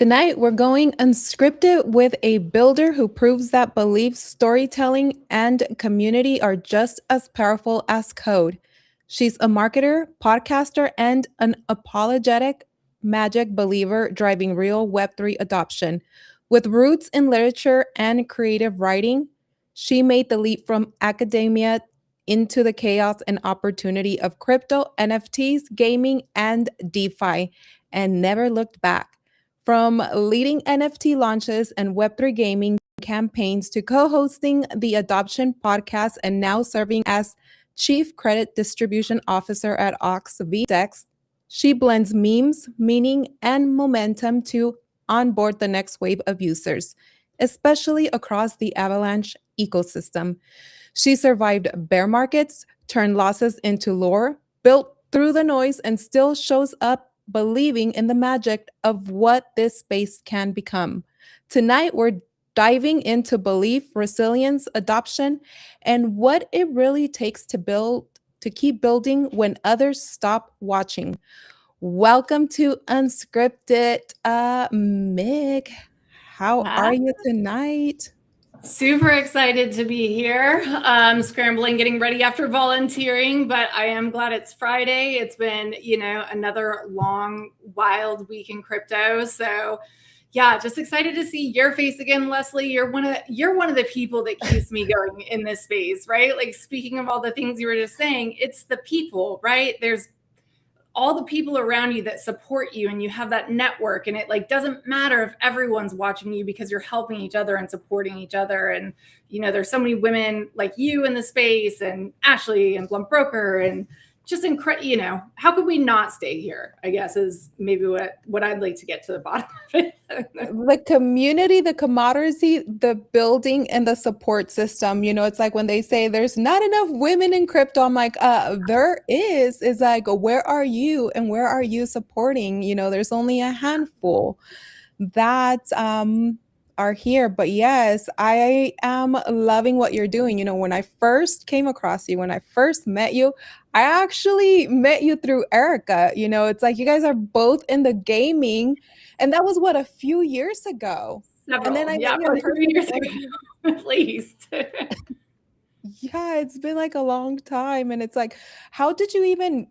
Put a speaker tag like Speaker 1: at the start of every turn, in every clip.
Speaker 1: Tonight, we're going unscripted with a builder who proves that belief, storytelling, and community are just as powerful as code. She's a marketer, podcaster, and an apologetic magic believer driving real Web3 adoption. With roots in literature and creative writing, she made the leap from academia into the chaos and opportunity of crypto, NFTs, gaming, and DeFi, and never looked back. From leading NFT launches and Web3 gaming campaigns to co hosting the Adoption podcast and now serving as Chief Credit Distribution Officer at Ox VTEX, she blends memes, meaning, and momentum to onboard the next wave of users, especially across the Avalanche ecosystem. She survived bear markets, turned losses into lore, built through the noise, and still shows up believing in the magic of what this space can become. Tonight, we're diving into belief, resilience, adoption, and what it really takes to build, to keep building when others stop watching. Welcome to Unscripted, Mick. How are
Speaker 2: Hi.
Speaker 1: you tonight?
Speaker 2: Super excited to be here. Scrambling, getting ready after volunteering, but I am glad it's Friday. It's been, another long, wild week in crypto. So yeah, just excited to see your face again, Leslie. You're one of the people that keeps me going in this space, right? Like speaking of all the things you were just saying, it's the people, right? There's all the people around you that support you and you have that network, and it like doesn't matter if everyone's watching you because you're helping each other and supporting each other. And there's so many women like you in the space, and Ashley and Blunt Broker, and just incredible. How could we not stay here, I guess, is maybe what I'd like to get to the bottom of it.
Speaker 1: The community, the camaraderie, the building, and the support system. It's like when they say there's not enough women in crypto, I'm like, there is. It's like, where are you and where are you supporting? There's only a handful that are here. But yes, I am loving what you're doing. When I first came across you, when I first met you, I actually met you through Erica. It's like you guys are both in the gaming, and that was what, a few years ago. And then
Speaker 2: Several,
Speaker 1: I met
Speaker 2: yeah,
Speaker 1: you in
Speaker 2: probably 3 years
Speaker 1: person.
Speaker 2: ago at least.
Speaker 1: Yeah, it's been like a long time. And it's like, how did you even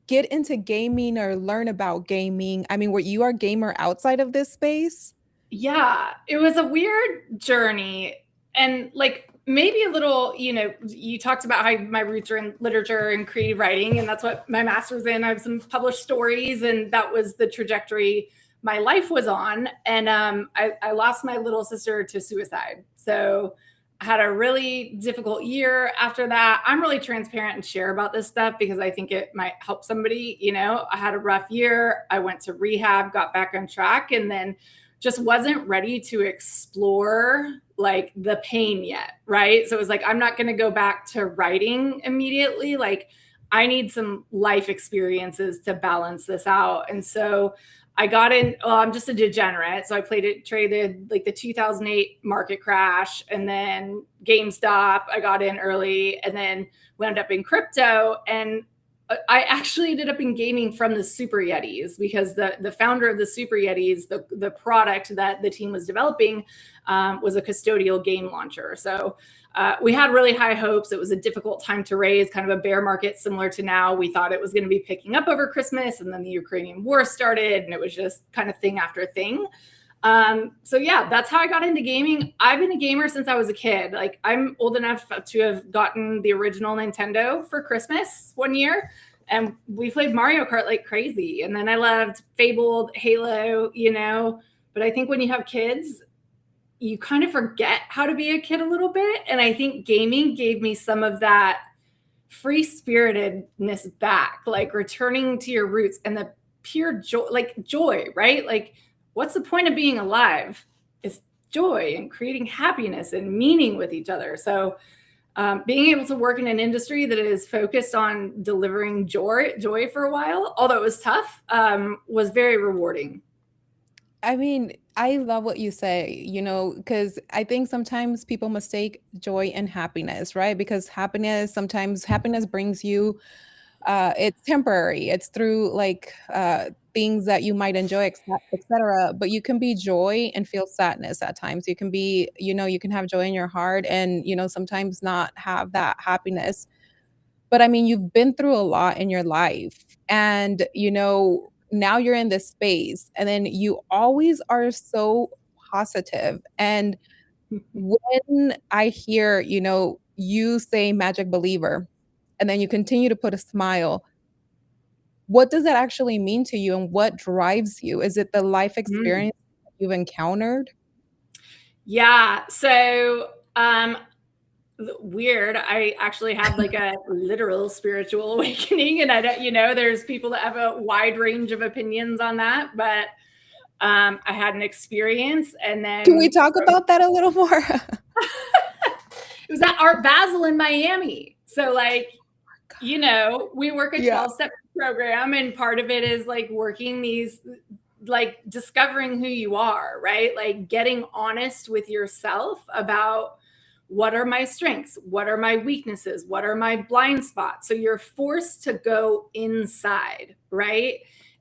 Speaker 1: get into gaming or learn about gaming? I mean, were you a gamer outside of this space?
Speaker 2: Yeah, it was a weird journey. And like maybe a little, you talked about how my roots are in literature and creative writing, and that's what my master's in. I have some published stories, and that was the trajectory my life was on. And I lost my little sister to suicide. So I had a really difficult year after that. I'm really transparent and share about this stuff because I think it might help somebody. I had a rough year. I went to rehab, got back on track, and then just wasn't ready to explore like the pain yet, right? So it was like, I'm not going to go back to writing immediately. Like I need some life experiences to balance this out. And so I got in, well, I'm just a degenerate. So I traded like the 2008 market crash, and then GameStop, I got in early, and then wound up in crypto. And I actually ended up in gaming from the Super Yetis because the founder of the Super Yetis, the product that the team was developing, was a custodial game launcher. So we had really high hopes. It was a difficult time to raise, kind of a bear market similar to now. We thought it was going to be picking up over Christmas, and then the Ukrainian war started, and it was just kind of thing after thing. So yeah, that's how I got into gaming. I've been a gamer since I was a kid. Like I'm old enough to have gotten the original Nintendo for Christmas one year, and we played Mario Kart like crazy. And then I loved Fable, Halo, but I think when you have kids, you kind of forget how to be a kid a little bit. And I think gaming gave me some of that free spiritedness back, like returning to your roots and the pure joy, right? Like, what's the point of being alive? It's joy and creating happiness and meaning with each other. So being able to work in an industry that is focused on delivering joy for a while, although it was tough, was very rewarding.
Speaker 1: I mean, I love what you say, because I think sometimes people mistake joy and happiness, right? Because sometimes happiness brings you, it's temporary. It's through like things that you might enjoy, etc. But you can be joy and feel sadness at times. You can be, you can have joy in your heart and, sometimes not have that happiness. But I mean, you've been through a lot in your life and, now you're in this space and then you always are so positive. And when I hear, you say magic believer and then you continue to put a smile, what does that actually mean to you and what drives you? Is it the life
Speaker 2: Mm.
Speaker 1: experience you've encountered?
Speaker 2: Yeah. So, weird. I actually had like a literal spiritual awakening, and I don't, there's people that have a wide range of opinions on that, but I had an experience, and
Speaker 1: Can we
Speaker 2: then
Speaker 1: talk about that a little more?
Speaker 2: it was at Art Basel in Miami. So, like, we work a
Speaker 1: Yeah.
Speaker 2: 12-step program, and part of it is like working these, like discovering who you are, right? Like getting honest with yourself about what are my strengths? What are my weaknesses? What are my blind spots? So you're forced to go inside, right?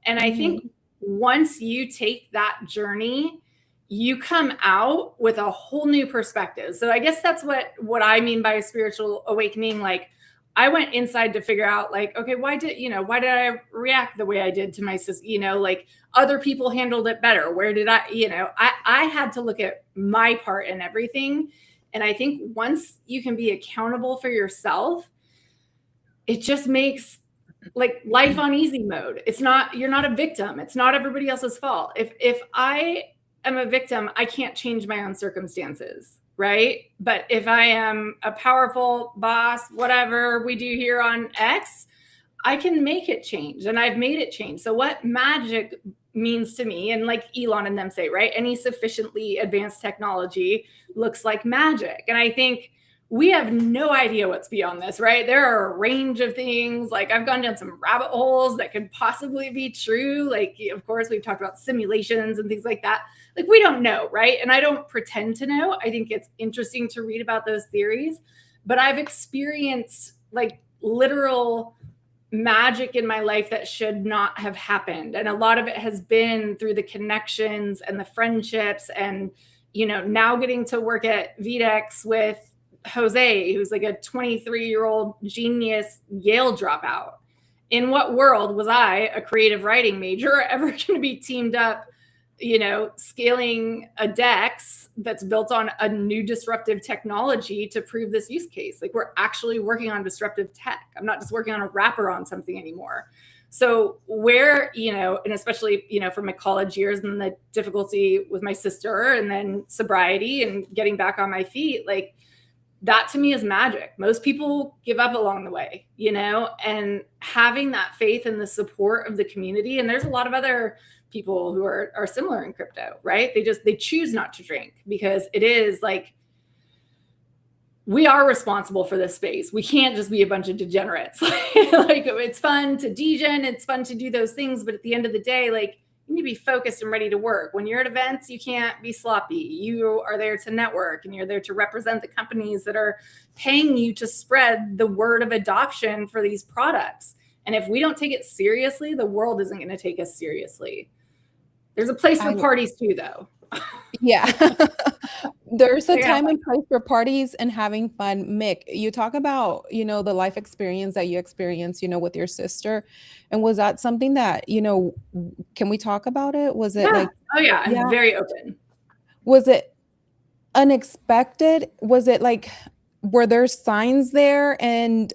Speaker 2: And I
Speaker 1: Mhm.
Speaker 2: think once you take that journey, you come out with a whole new perspective. So I guess that's what I mean by a spiritual awakening. Like I went inside to figure out like, okay, why did I react the way I did to my sister? Like other people handled it better. Where did I had to look at my part in everything. And I think once you can be accountable for yourself, it just makes like life on easy mode. You're not a victim. It's not everybody else's fault. If I am a victim, I can't change my own circumstances, right? But if I am a powerful boss, whatever we do here on X, I can make it change, and I've made it change. So what magic means to me, and like Elon and them say, right? Any sufficiently advanced technology looks like magic. And I think we have no idea what's beyond this, right? There are a range of things. Like I've gone down some rabbit holes that could possibly be true. Like, of course, we've talked about simulations and things like that. Like we don't know, right? And I don't pretend to know. I think it's interesting to read about those theories, but I've experienced like literal magic in my life that should not have happened. And a lot of it has been through the connections and the friendships and, now getting to work at VDEX with Jose, who's like a 23-year-old genius Yale dropout. In what world was I, a creative writing major, ever going to be teamed up, scaling a DEX that's built on a new disruptive technology to prove this use case? Like we're actually working on disruptive tech. I'm not just working on a wrapper on something anymore. So where, and especially, from my college years and the difficulty with my sister and then sobriety and getting back on my feet, like that to me is magic. Most people give up along the way, and having that faith and the support of the community. And there's a lot of other people who are similar in crypto, right? They choose not to drink because it is like, we are responsible for this space. We can't just be a bunch of degenerates. Like it's fun to degen, it's fun to do those things, but at the end of the day, like you need to be focused and ready to work. When you're at events, you can't be sloppy. You are there to network and you're there to represent the companies that are paying you to spread the word of adoption for these products. And if we don't take it seriously, the world isn't going to take us seriously. There's a place for
Speaker 1: I
Speaker 2: parties too, though.
Speaker 1: Yeah. There's a
Speaker 2: Yeah.
Speaker 1: time and place for parties and having fun. Mick, you talk about, the life experience that you experienced, with your sister. And was that something that, can we talk about it? Was it
Speaker 2: Yeah.
Speaker 1: like,
Speaker 2: Oh, yeah. I'm
Speaker 1: yeah,
Speaker 2: very open.
Speaker 1: was it unexpected? Was it like, were there signs there? And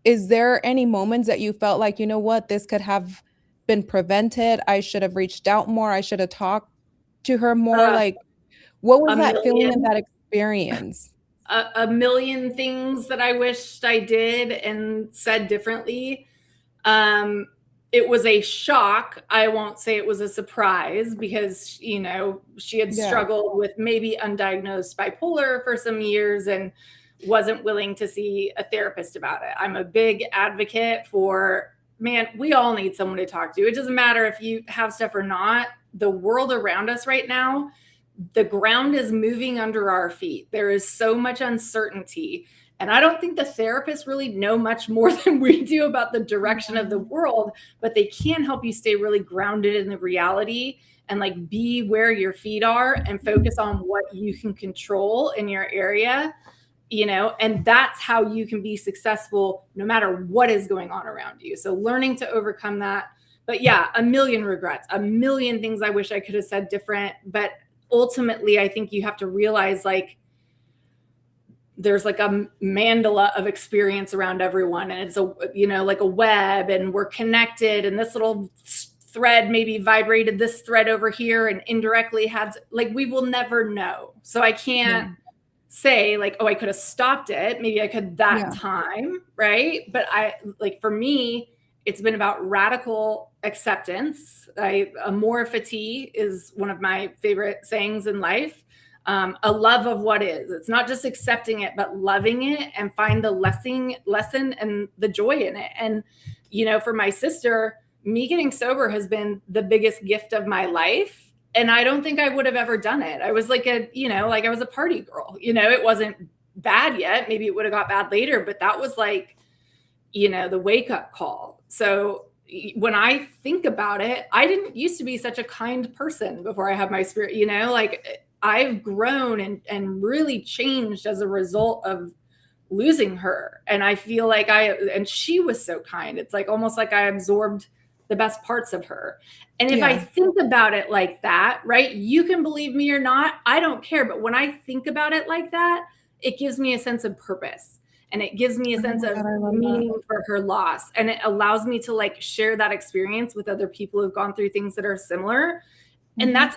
Speaker 1: is there any moments that you felt like, what, this could have been prevented? I should have reached out more. I should have talked to her more.
Speaker 2: Uh,
Speaker 1: Like, what was
Speaker 2: a
Speaker 1: that feeling and
Speaker 2: million.
Speaker 1: that experience?
Speaker 2: A million things that I wished I did and said differently. Um, it was a shock. I won't say it was a surprise because, she had
Speaker 1: Yeah.
Speaker 2: struggled with maybe undiagnosed bipolar for some years and wasn't willing to see a therapist about it. I'm a big advocate for, man, we all need someone to talk to. It doesn't matter if you have stuff or not. The world around us right now, the ground is moving under our feet. There is so much uncertainty. And I don't think the therapists really know much more than we do about the direction of the world, but they can help you stay really grounded in the reality and like be where your feet are and focus on what you can control in your area, you know, and that's how you can be successful no matter what is going on around you. So learning to overcome that. But yeah, a million regrets, a million things I wish I could have said different. But ultimately, I think you have to realize like there's like a mandala of experience around everyone, and it's a, you know, like a web, and we're connected, and this little thread maybe vibrated this thread over here and indirectly had, like, we will never know. So I can't say like, oh, I could have stopped it. Maybe I could that time, right? But I, like, for me, it's been about radical acceptance. Amor fati is one of my favorite sayings in life. A love of what is. It's not just accepting it, but loving it and find the lesson and the joy in it. And, you know, for my sister, me getting sober has been the biggest gift of my life. And I don't think I would have ever done it. I was like I was a party girl, you know, it wasn't bad yet. Maybe it would have got bad later, but that was like, you know, the wake up call. So when I think about it, I didn't used to be such a kind person before I had my spirit, you know, like I've grown and really changed as a result of losing her. And I feel like and she was so kind. It's like almost like I absorbed the best parts of her. And if I think about it like that, right, you can believe me or not, I don't care. But when I think about it like that, it gives me a sense of purpose. And it gives me a sense of meaning for her loss. And it allows me to like share that experience with other people who've gone through things that are similar. And that's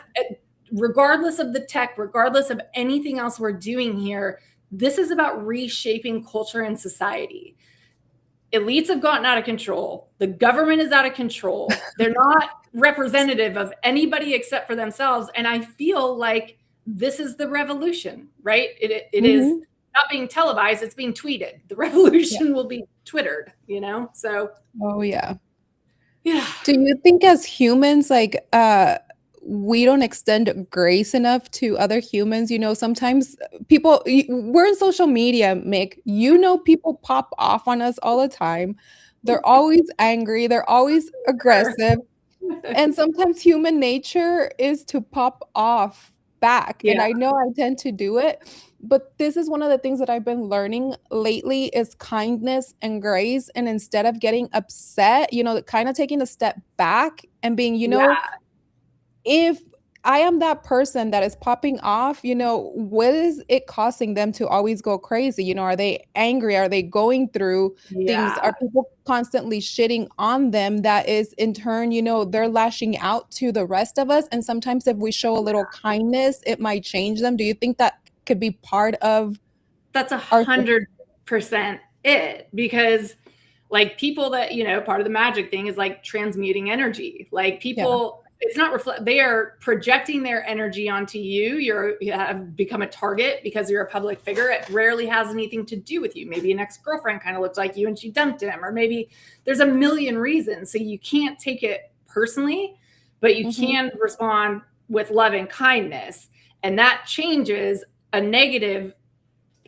Speaker 2: regardless of the tech, regardless of anything else we're doing here, this is about reshaping culture and society. Elites have gotten out of control. The government is out of control. They're not representative of anybody except for themselves. And I feel like this is the revolution, right? It is not being televised, it's being tweeted. The revolution will be Twittered, you know? So.
Speaker 1: Oh, yeah.
Speaker 2: Yeah.
Speaker 1: Do you think as humans, like, we don't extend grace enough to other humans? You know, sometimes we're in social media, Mick. You know, people pop off on us all the time. They're always angry. They're always aggressive. And sometimes human nature is to pop off back. And I know I tend to do it. But this is one of the things that I've been learning lately is kindness and grace. And instead of getting upset, you know, kind of taking a step back and being, you know, if I am that person that is popping off, you know, what is it costing them to always go crazy? You know, are they angry? Are they going through things? Are people constantly shitting on them? That is in turn, you know, they're lashing out to the rest of us. And sometimes if we show a little kindness, it might change them. Do you think that could be part of?
Speaker 2: That's 100% it, because like people that, you know, part of the magic thing is like transmuting energy. Like people, it's not they are projecting their energy onto you. You have become a target because you're a public figure. It rarely has anything to do with you. Maybe an ex-girlfriend kind of looks like you and she dumped him, or maybe there's a million reasons. So you can't take it personally, but you can respond with love and kindness. And that changes a negative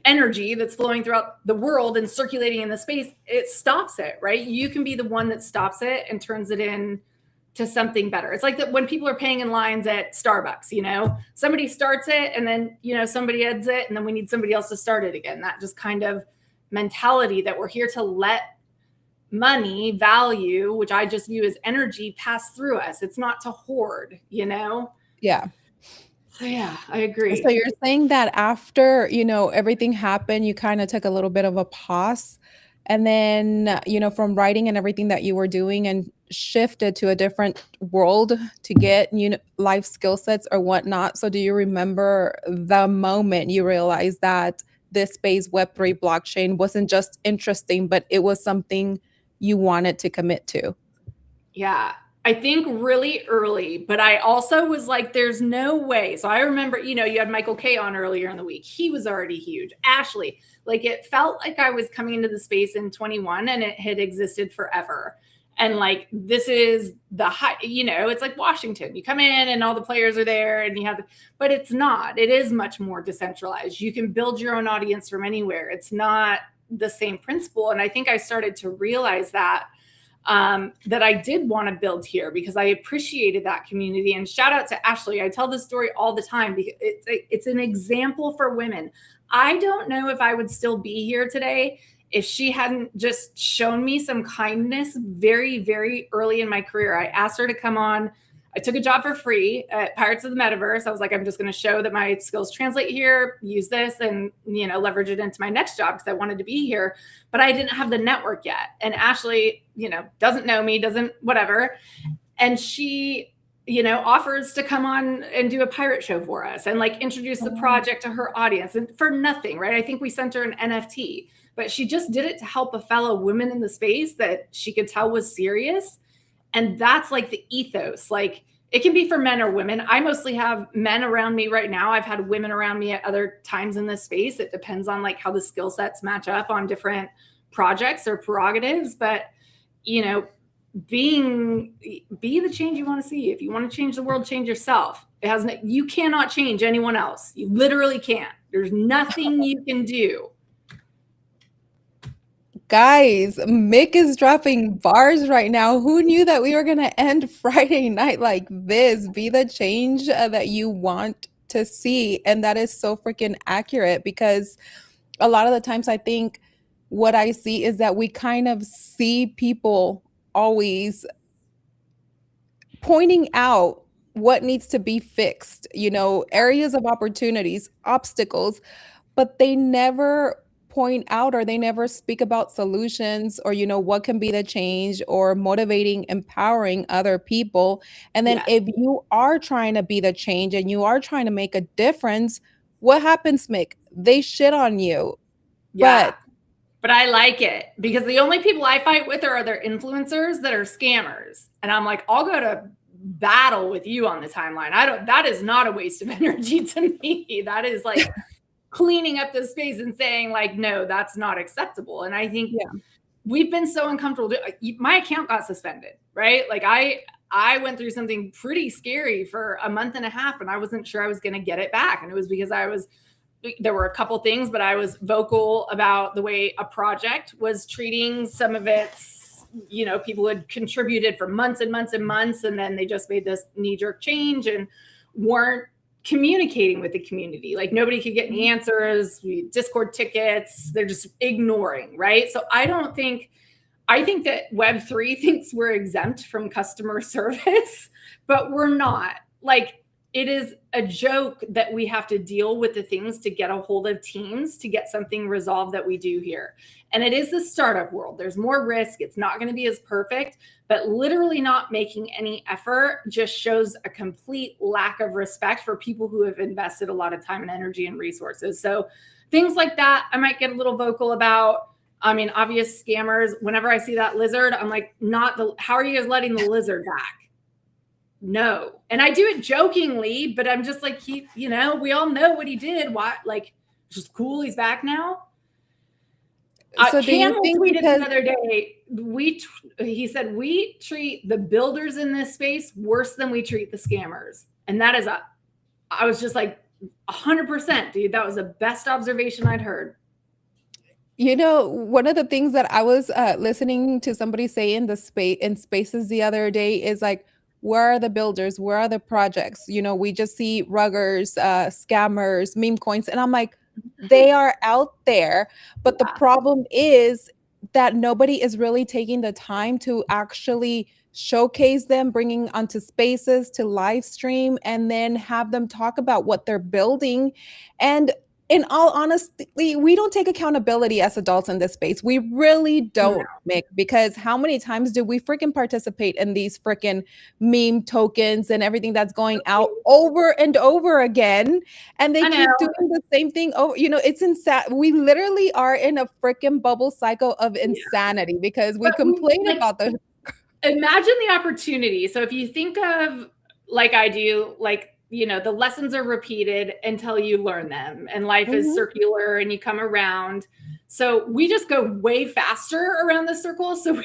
Speaker 2: energy that's flowing throughout the world and circulating in the space. It stops it, right? You can be the one that stops it and turns it in to something better. It's like that when people are paying in lines at Starbucks, you know, somebody starts it and then, you know, somebody ends it and then we need somebody else to start it again. That just kind of mentality that we're here to let money, value, which I just view as energy, pass through us. It's not to hoard, you know?
Speaker 1: Yeah.
Speaker 2: So yeah, I agree.
Speaker 1: So you're saying that after, you know, everything happened, you kind of took a little bit of a pause, and then, you know, from writing and everything that you were doing and shifted to a different world to get, you know, life skill sets or whatnot. So do you remember the moment you realized that this space, Web3 blockchain, wasn't just interesting, but it was something you wanted to commit to?
Speaker 2: Yeah, I think really early, but I also was like, there's no way. So I remember, you know, you had Michael K on earlier in the week. He was already huge. Ashley, like it felt like I was coming into the space in 21 and it had existed forever. And like, this is the high, it's like Washington. You come in and all the players are there and you have, but it's not. It is much more decentralized. You can build your own audience from anywhere. It's not the same principle. And I think I started to realize that I did want to build here because I appreciated that community. And shout out to Ashley. I tell this story all the time because it's an example for women. I don't know if I would still be here today if she hadn't just shown me some kindness very, very early in my career. I asked her to come on. I took a job for free at Pirates of the Metaverse. I was like, I'm just going to show that my skills translate here, use this and, leverage it into my next job because I wanted to be here. But I didn't have the network yet. And Ashley, doesn't know me, doesn't whatever. And she, offers to come on and do a pirate show for us and like introduce the project to her audience and for nothing, right? I think we sent her an NFT, but she just did it to help a fellow woman in the space that she could tell was serious. And that's like the ethos. Like, it can be for men or women. I mostly have men around me right now. I've had women around me at other times in this space. It depends on like how the skill sets match up on different projects or prerogatives. But, be the change you want to see. If you want to change the world, change yourself. You cannot change anyone else. You literally can't. There's nothing you can do.
Speaker 1: Guys, Mick is dropping bars right now. Who knew that we were going to end Friday night like this? Be the change that you want to see. And that is so freaking accurate because a lot of the times I think what I see is that we kind of see people always pointing out what needs to be fixed, areas of opportunities, obstacles, but they never point out or they never speak about solutions or what can be the change or motivating, empowering other people. And then if you are trying to be the change and you are trying to make a difference, what happens, Mick? They shit on you.
Speaker 2: But I like it because the only people I fight with are other influencers that are scammers. And I'm like, I'll go to battle with you on the timeline. That is not a waste of energy to me. That is like cleaning up the space and saying like, no, that's not acceptable. And I think we've been so uncomfortable. My account got suspended, right? Like I went through something pretty scary for a month and a half and I wasn't sure I was going to get it back. And it was because there were a couple things, but I was vocal about the way a project was treating some of its, people who had contributed for months and months and months. And then they just made this knee-jerk change and weren't communicating with the community. Like nobody could get any answers. Discord tickets, they're just ignoring, right? So I think that Web3 thinks we're exempt from customer service, but we're not. Like, it is a joke that we have to deal with the things to get a hold of teams to get something resolved that we do here. And it is the startup world. There's more risk. It's not going to be as perfect, but literally not making any effort just shows a complete lack of respect for people who have invested a lot of time and energy and resources. So things like that, I might get a little vocal about. I mean, obvious scammers. Whenever I see that lizard, I'm like, how are you guys letting the lizard back? No. And I do it jokingly, but I'm just like, we all know what he did. Why? Like, it's just cool. He's back now.
Speaker 1: So
Speaker 2: Campbell tweeted the other day, he said, we treat the builders in this space worse than we treat the scammers. And that is I was just like 100%, dude. That was the best observation I'd heard.
Speaker 1: One of the things that I was listening to somebody say in spaces the other day is like, where are the builders? Where are the projects? We just see ruggers, scammers, meme coins. And I'm like, they are out there. But the problem is that nobody is really taking the time to actually showcase them, bringing onto spaces to live stream and then have them talk about what they're building. And in all honesty, we don't take accountability as adults in this space. We really don't, Mick, because how many times do we freaking participate in these freaking meme tokens and everything that's going out over and over again? And they keep doing the same thing. It's insane. We literally are in a freaking bubble cycle of insanity because we complain about the.
Speaker 2: Imagine the opportunity. So if you think of, like I do, like, the lessons are repeated until you learn them and life is circular and you come around. So we just go way faster around the circle. So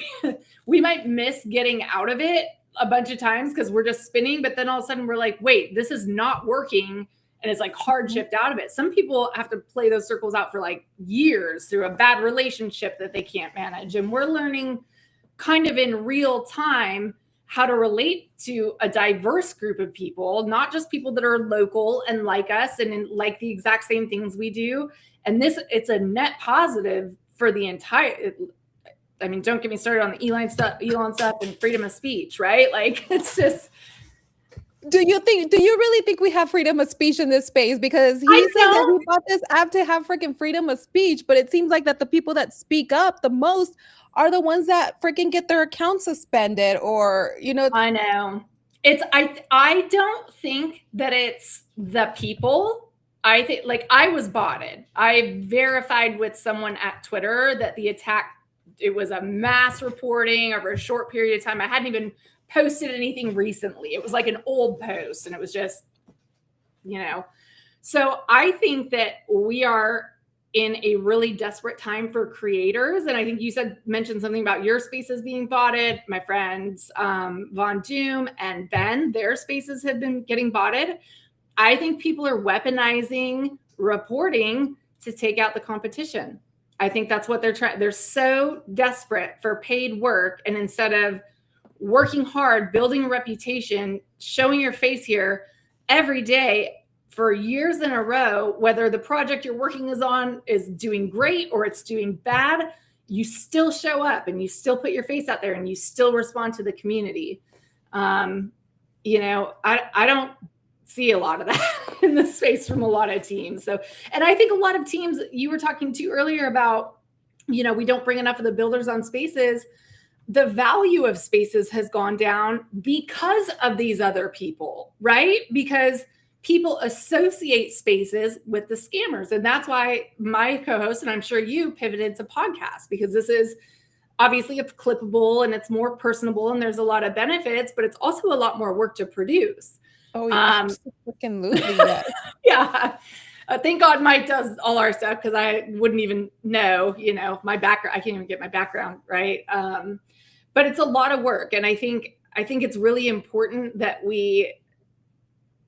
Speaker 2: we might miss getting out of it a bunch of times because we're just spinning. But then all of a sudden we're like, wait, this is not working. And it's like hard shift out of it. Some people have to play those circles out for like years through a bad relationship that they can't manage. And we're learning kind of in real time how to relate to a diverse group of people, not just people that are local and like us and like the exact same things we do. And it's a net positive for the entire, I mean, don't get me started on the Elon stuff and freedom of speech, right? Like it's just,
Speaker 1: do you really think we have freedom of speech in this space? Because he said that we bought this app to have freaking freedom of speech, but it seems like that the people that speak up the most are the ones that freaking get their account suspended or,
Speaker 2: I know. I don't think that it's the people. I think like I was botted. I verified with someone at Twitter that the attack, it was a mass reporting over a short period of time. I hadn't even posted anything recently. It was like an old post and it was just, So I think that we are in a really desperate time for creators. And I think you mentioned something about your spaces being botted. My friends, Von Doom and Ben, their spaces have been getting botted. I think people are weaponizing reporting to take out the competition. I think that's what they're trying. They're so desperate for paid work. And instead of working hard, building a reputation, showing your face here every day for years in a row, whether the project you're working on is doing great or it's doing bad, you still show up and you still put your face out there and you still respond to the community. I don't see a lot of that in the space from a lot of teams. So, and I think a lot of teams, you were talking to earlier about, we don't bring enough of the builders on spaces. The value of spaces has gone down because of these other people, right? Because people associate spaces with the scammers. And that's why my co-host, and I'm sure you, pivoted to podcasts, because this is obviously it's clippable and it's more personable and there's a lot of benefits, but it's also a lot more work to produce.
Speaker 1: Oh, yeah. Absolutely. Yeah.
Speaker 2: Yeah. Thank God Mike does all our stuff because I wouldn't even know, my background. I can't even get my background right. But it's a lot of work. And I think it's really important that we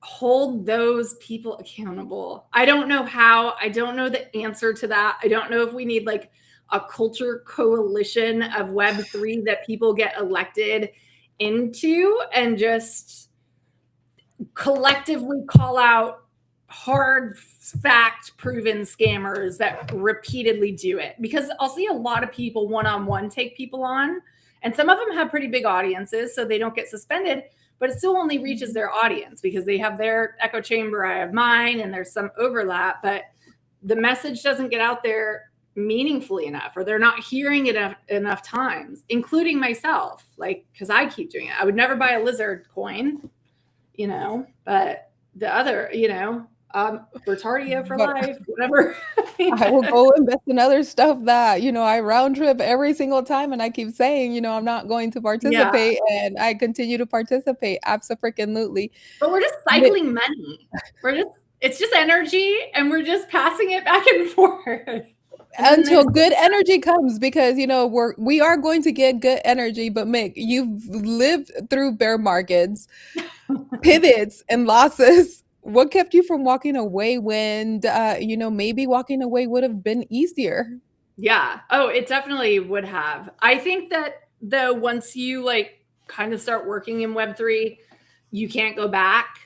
Speaker 2: hold those people accountable. I don't know how. I don't know the answer to that. I don't know if we need like a culture coalition of Web3 that people get elected into and just collectively call out hard fact proven scammers that repeatedly do it. Because I'll see a lot of people one-on-one take people on, and some of them have pretty big audiences, so they don't get suspended, but it still only reaches their audience because they have their echo chamber, I have mine, and there's some overlap, but the message doesn't get out there meaningfully enough, or they're not hearing it enough times, including myself, like, because I keep doing it. I would never buy a lizard coin, but the other, Retardio for life, whatever.
Speaker 1: I will go invest in other stuff that, I round trip every single time. And I keep saying, I'm not going to participate. Yeah. And I continue to participate. Absolutely.
Speaker 2: But we're just cycling money. It's just energy and we're just passing it back and forth.
Speaker 1: Until good energy comes, because we are going to get good energy. But Mick, you've lived through bear markets, pivots, and losses. What kept you from walking away when maybe walking away would have been easier?
Speaker 2: Yeah. Oh, it definitely would have. I think that though, once you kind of start working in Web3, you can't go back.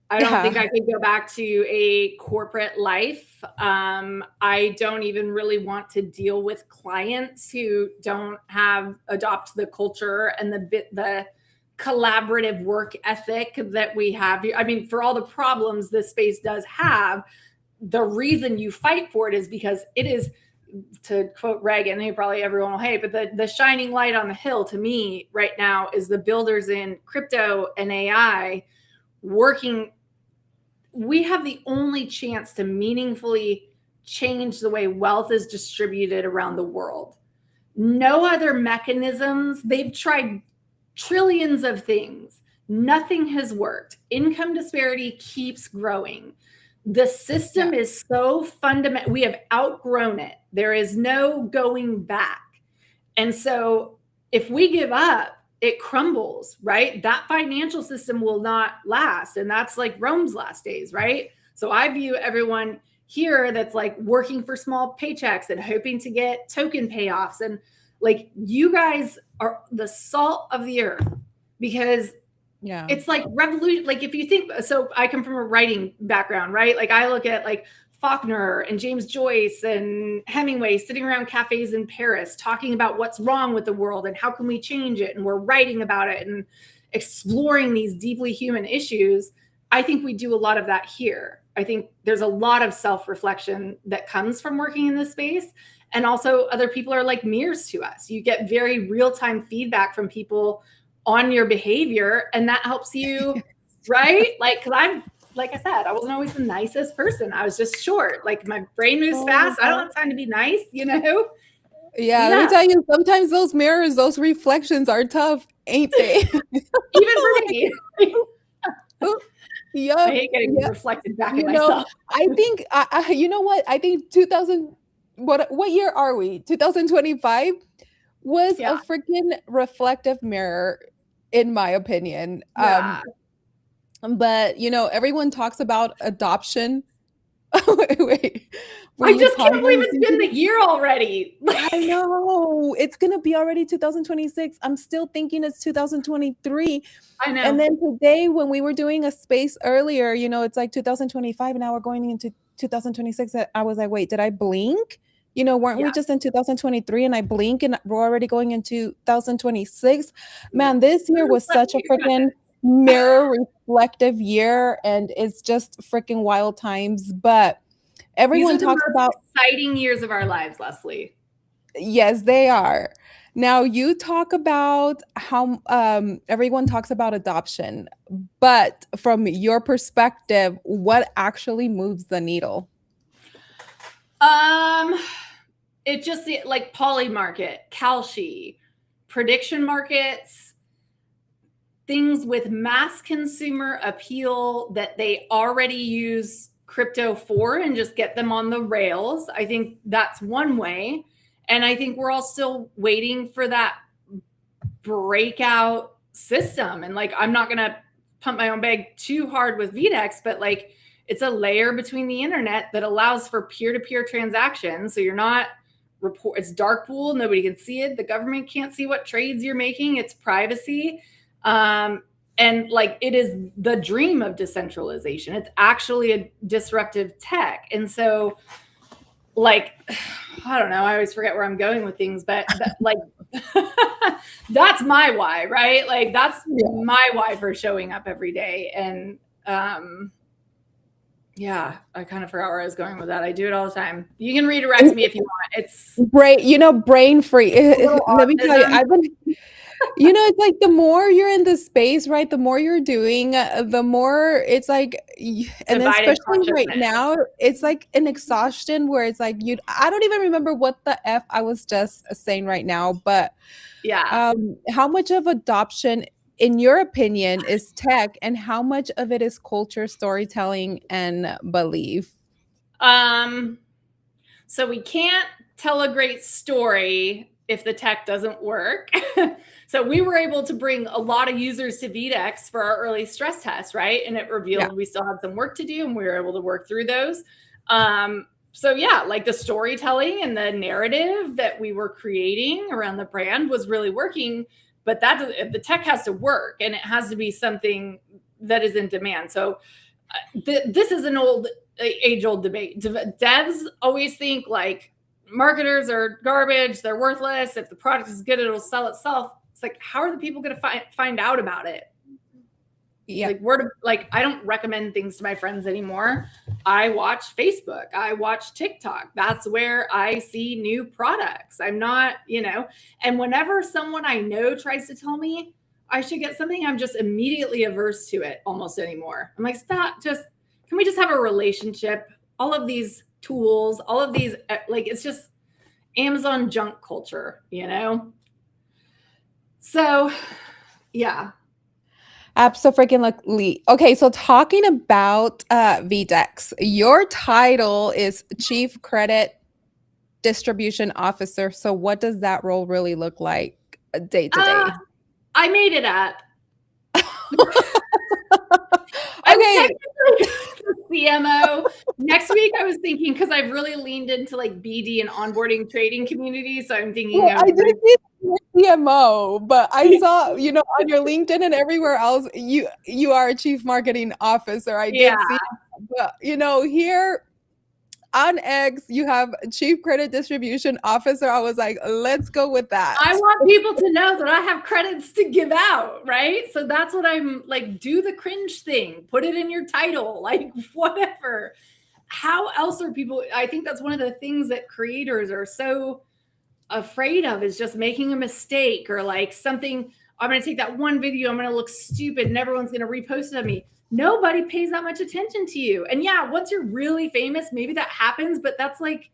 Speaker 2: I don't think I could go back to a corporate life. I don't even really want to deal with clients who don't adopt the culture and the collaborative work ethic that we have here. I mean, for all the problems this space does have, the reason you fight for it is because it is, to quote Reagan, who probably everyone will hate, but the shining light on the hill to me right now is the builders in crypto and AI working. We have the only chance to meaningfully change the way wealth is distributed around the world. No other mechanisms. They've tried trillions of things. Nothing has worked. Income disparity keeps growing. The system is so fundamental. We have outgrown it. There is no going back. And so if we give up, it crumbles, right? That financial system will not last. And that's like Rome's last days, right? So I view everyone here that's like working for small paychecks and hoping to get token payoffs. And like, you guys are the salt of the earth, because it's like revolution. Like, if you think, so I come from a writing background, right? Like, I look at like Faulkner and James Joyce and Hemingway sitting around cafes in Paris talking about what's wrong with the world and how can we change it, and we're writing about it and exploring these deeply human issues. I think we do a lot of that here. I think there's a lot of self-reflection that comes from working in this space. And also, other people are like mirrors to us. You get very real-time feedback from people on your behavior, and that helps you, right? Like, because I'm, like I said, I wasn't always the nicest person. I was just short. Like, my brain moves fast. I don't have time to be nice, you know?
Speaker 1: Yeah, let me tell you, sometimes those mirrors, those reflections are tough, ain't they?
Speaker 2: Even for me.
Speaker 1: Yep.
Speaker 2: I hate getting reflected back at myself.
Speaker 1: I think, you know what? I think 2000, what year are we? 2025 was a freaking reflective mirror, in my opinion. But, you know, everyone talks about adoption. Wait.
Speaker 2: I just can't believe it's been the year already.
Speaker 1: I know. It's going to be already 2026. I'm still thinking it's 2023.
Speaker 2: I know.
Speaker 1: And then today, when we were doing a space earlier, you know, it's like 2025, and now we're going into 2026. I was like, wait, did I blink? You know, weren't we just in 2023 and I blink and we're already going into 2026? Man, this year was such a freaking mirror reflective year, and it's just freaking wild times. But everyone talks about
Speaker 2: exciting years of our lives, Leslie.
Speaker 1: Yes, they are. Now, you talk about how everyone talks about adoption, but from your perspective, what actually moves the needle?
Speaker 2: It just, like poly market, Kalshi, prediction markets, things with mass consumer appeal that they already use crypto for, and just get them on the rails. I think that's one way. And I think we're all still waiting for that breakout system. And like, I'm not going to pump my own bag too hard with VDEX, but like, it's a layer between the internet that allows for peer-to-peer transactions. So you're not it's dark pool. Nobody can see it. The government can't see what trades you're making. It's privacy. And like, it is the dream of decentralization. It's actually a disruptive tech. And so, like, I don't know, I always forget where I'm going with things, but like, that's my why, right? Like, that's my why for showing up every day. And yeah, I kind of forgot where I was going with that. I do it all the time. You can redirect me if you want. It's
Speaker 1: brain free. Let me tell you, I've been, you know, it's like the more you're in the space, right? The more you're doing, the more it's like, and then especially right now, it's like an exhaustion where it's like, I don't even remember what the F I was just saying right now, but how much of adoption, in your opinion, is tech, and how much of it is culture, storytelling, and belief?
Speaker 2: So we can't tell a great story if the tech doesn't work. So we were able to bring a lot of users to VDEX for our early stress test, right? And it revealed we still had some work to do, and we were able to work through those. So yeah, like the storytelling and the narrative that we were creating around the brand was really working, but the tech has to work, and it has to be something that is in demand. So this is an age-old debate. Devs always think like marketers are garbage, they're worthless. If the product is good, it'll sell itself. It's like, how are the people going to find out about it?
Speaker 1: Yeah.
Speaker 2: Like, I don't recommend things to my friends anymore. I watch Facebook. I watch TikTok. That's where I see new products. I'm not, you know, and whenever someone I know tries to tell me I should get something, I'm just immediately averse to it almost anymore. I'm like, stop, can we just have a relationship? All of these tools, all of these, like, it's just Amazon junk culture, you know? So, yeah.
Speaker 1: Absolutely. Okay, so talking about VDEX, your title is Chief Credit Distribution Officer. So what does that role really look like day to
Speaker 2: Uh,
Speaker 1: day?
Speaker 2: I made it up. I'm
Speaker 1: Okay.
Speaker 2: technically the CMO. Next week, I was thinking because I've really leaned into like BD and onboarding trading community. So I'm thinking
Speaker 1: Well, I
Speaker 2: of
Speaker 1: didn't see your CMO, but I saw, on your LinkedIn and everywhere else, you are a chief marketing officer. I
Speaker 2: yeah.
Speaker 1: did see, but here on X, you have chief credit distribution officer. I was like, let's go with that.
Speaker 2: I want people to know that I have credits to give out, right? So that's what I'm like, do the cringe thing, put it in your title, like whatever. How else are people? I think that's one of the things that creators are so afraid of is just making a mistake or like something. I'm going to take that one video, I'm going to look stupid and everyone's going to repost it of me. Nobody pays that much attention to you. And yeah, once you're really famous, maybe that happens, but that's like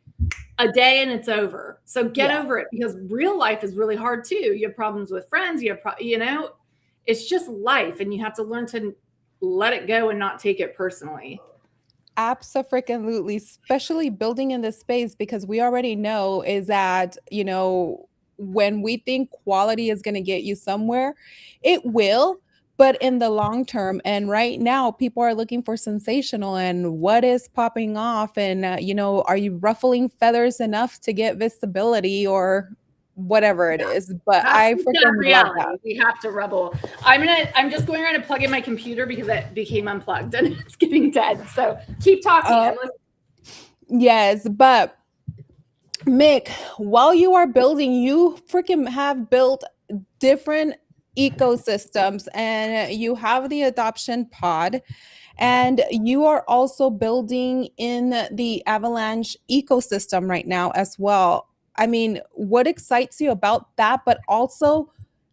Speaker 2: a day and it's over. So get over it because real life is really hard too. You have problems with friends, it's just life and you have to learn to let it go and not take it personally.
Speaker 1: Absolutely, especially building in this space because we already know is that, when we think quality is going to get you somewhere, it will, but in the long term. And right now, people are looking for sensational and what is popping off. And, are you ruffling feathers enough to get visibility or whatever it is? But
Speaker 2: That's
Speaker 1: I
Speaker 2: the sad
Speaker 1: freaking love
Speaker 2: reality.
Speaker 1: that.
Speaker 2: We have to rebel. I'm just going around and plug in my computer because it became unplugged and it's getting dead. So keep talking.
Speaker 1: Uh, yes, but Mick, while you are building, you freaking have built different ecosystems and you have the adoption pod and you are also building in the avalanche ecosystem right now as well. I mean, what excites you about that? But also,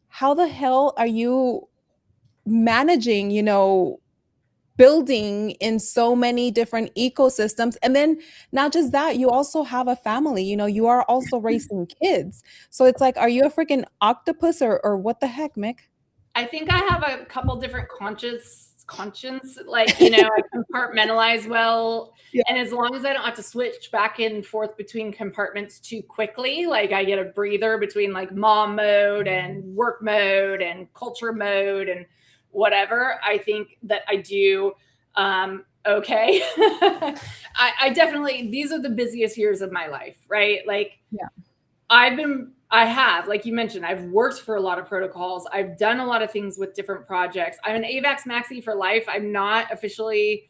Speaker 1: how the hell are you managing, building in so many different ecosystems, and then not just that, you also have a family, you are also raising kids, so it's like, are you a freaking octopus or what the heck, Mick?
Speaker 2: I think I have a couple different conscience, like, I compartmentalize well.
Speaker 1: Yeah.
Speaker 2: And as long as I don't have to switch back and forth between compartments too quickly, like I get a breather between like mom mode and work mode and culture mode and whatever, I think that I do okay. I definitely, these are the busiest years of my life, right? Like,
Speaker 1: Yeah.
Speaker 2: I have, like you mentioned, I've worked for a lot of protocols. I've done a lot of things with different projects. I'm an AVAX Maxi for life. I'm not officially